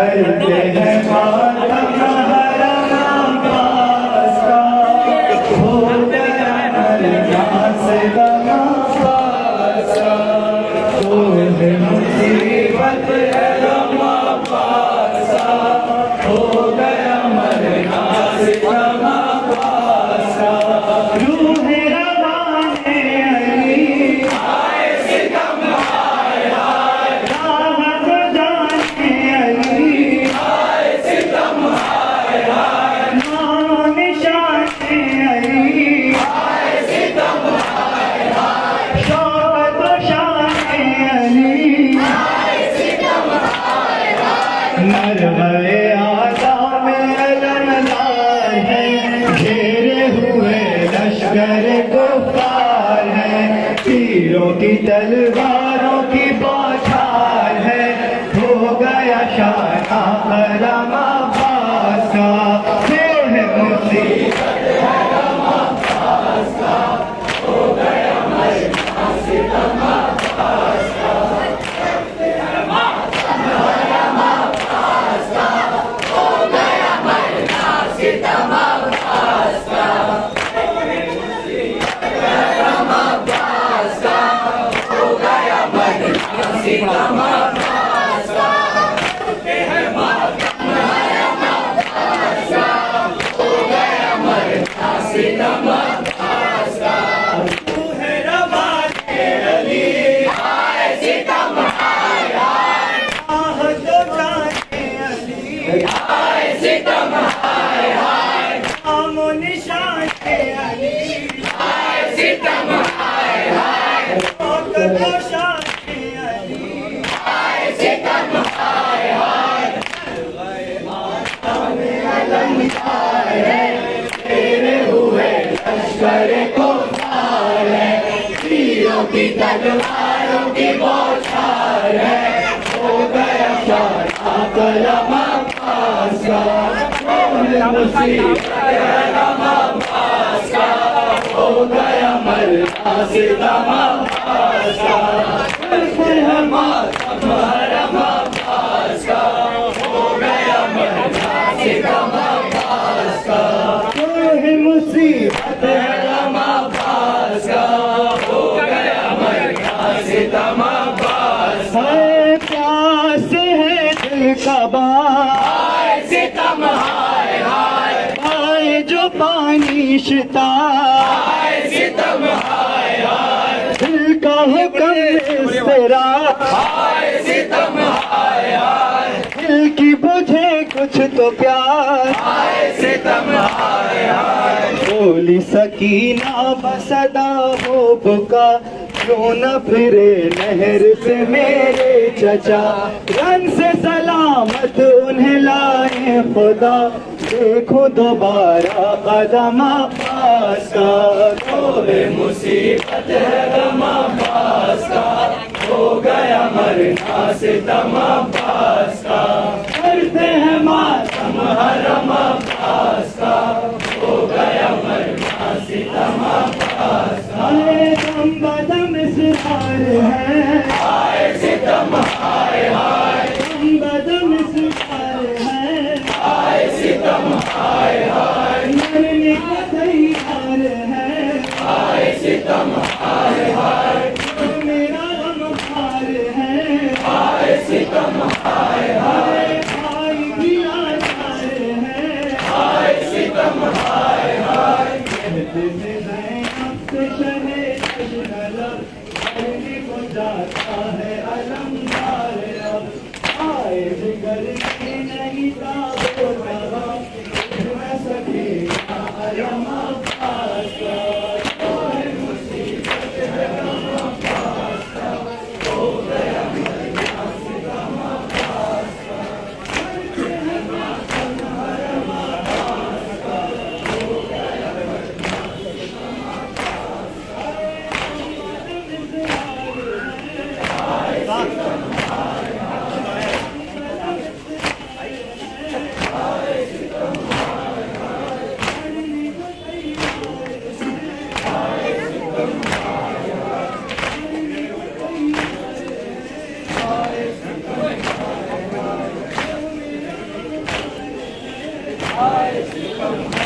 کرتے ہیں ماتم حرم عباس کا، ہو گیا ناس غم عباس کا، تو ہے مصیبت ہے غم عباس کا، ہو گیا ناس غم عباس کا، روح روان علی آئے ستم ہائے ہائے، راحت جانے علی آئے ستم ہائے ہائے، نام نشان علی آئے ستم ہائے ہائے، شوقت و شان علی آئے ستم ہائے ہائے، مرغے آدھا میں علمدار ہے، گھیرے ہوئے لشکر کفار ہے، تیروں کی تلواروں کی بوچھار ہے، ہو گیا شانہ حرم عباس کا، یہ ہے مصیبت ہے غم عباس کا، ہو گیا مرنا ستم عباس کا، حرم عباس کا، ہو گیا مرنا ستم عباس کا، حرم عباس کا، ہو گیا مرنا ستم عباس کا، حرم عباس کا، ہو گیا مرنا ستم عباس کا، روح روان علی آئے ستم ہائے ہائے، راحت و جانے علی آئے ستم ہائے ہائے، نام و نشان علی آئے ستم ہائے ہائے، شوقت و شان علی آئے ستم ہائے ہائے، ماتم علمدار ہے، تیرے ہوئے لشکر کفار ہے، تیروں کی تلواروں کی بوچھار ہے، ہو گیا شانہ حرم عباس کا، وہ ہے مصیبت ہے غم عباس کا، ہو گیا مرنا ستم عباس کا، کرتے ہیں ماتم حرم عباس کا، ہو گیا مرنا ستم عباس کا، وہ ہے مصیبت ہے غم عباس کا، ہو گیا مرنا ستم عباس کا، پیاس ہے دل کا بات آئے ستم ہائے ہائے، آئے جو پانی شتا آئے ستم ہائے ہائے، دل کا حکم استرا آئے ستم ہائے ہائے، دل کی بجھے کچھ تو پیار آئے ستم ہائے ہائے، بولی سکینہ بصدا ہو بکا، کیوں نہ پھرے نہر سے میرے چچا، رن سے سلامت انہیں لائے خدا، دیکھو دوبارہ قدم عباس کا، تو ہے مصیبت ہے غم عباس کا، ہو گیا مرنا ستم عباس کا، کرتے ہیں ماتم حرم عباس کا، ہو گیا مرنا ستم عباس کا، دم بدم سہار ہے آئے ستم ہائے ہائے، دم بدم سہار ہے آئے ستم ہائے ہائے، مرنے کا تیار ہے آئے ستم ہائے ہائے، میرا غم خار ہے آئے ستم ہائے ہائے، بھائی بھی لاچار ہے آئے ستم ہائے ہائے، کہتے ہیں زینب سے شہے اشنلب، علی کو جاتا ہے علمدار اب، آئے بگڑ کے نہیں تابو تبا، میں سکینہ حرم عباس کا، تو ہے مصیبت ہے غم عباس کا، ہو گیا مرنا ستم عباس کا، کرتے ہیں ماتم حرم عباس کا، ہو گیا مرنا Amen.